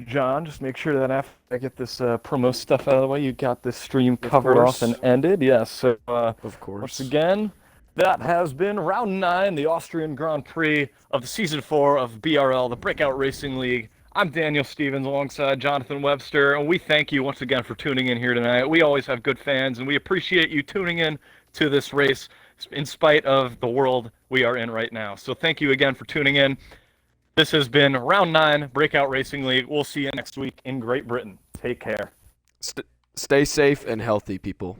John, just make sure that after I get this promo stuff out of the way, you got this stream covered off and ended. Yes. So, of course. Once again, that has been round 9, the Austrian Grand Prix of the season 4 of BRL, the Breakout Racing League. I'm Daniel Stevens alongside Jonathan Webster, and we thank you once again for tuning in here tonight. We always have good fans, and we appreciate you tuning in to this race in spite of the world we are in right now. So thank you again for tuning in. This has been round 9, Breakout Racing League. We'll see you next week in Great Britain. Take care. Stay safe and healthy, people.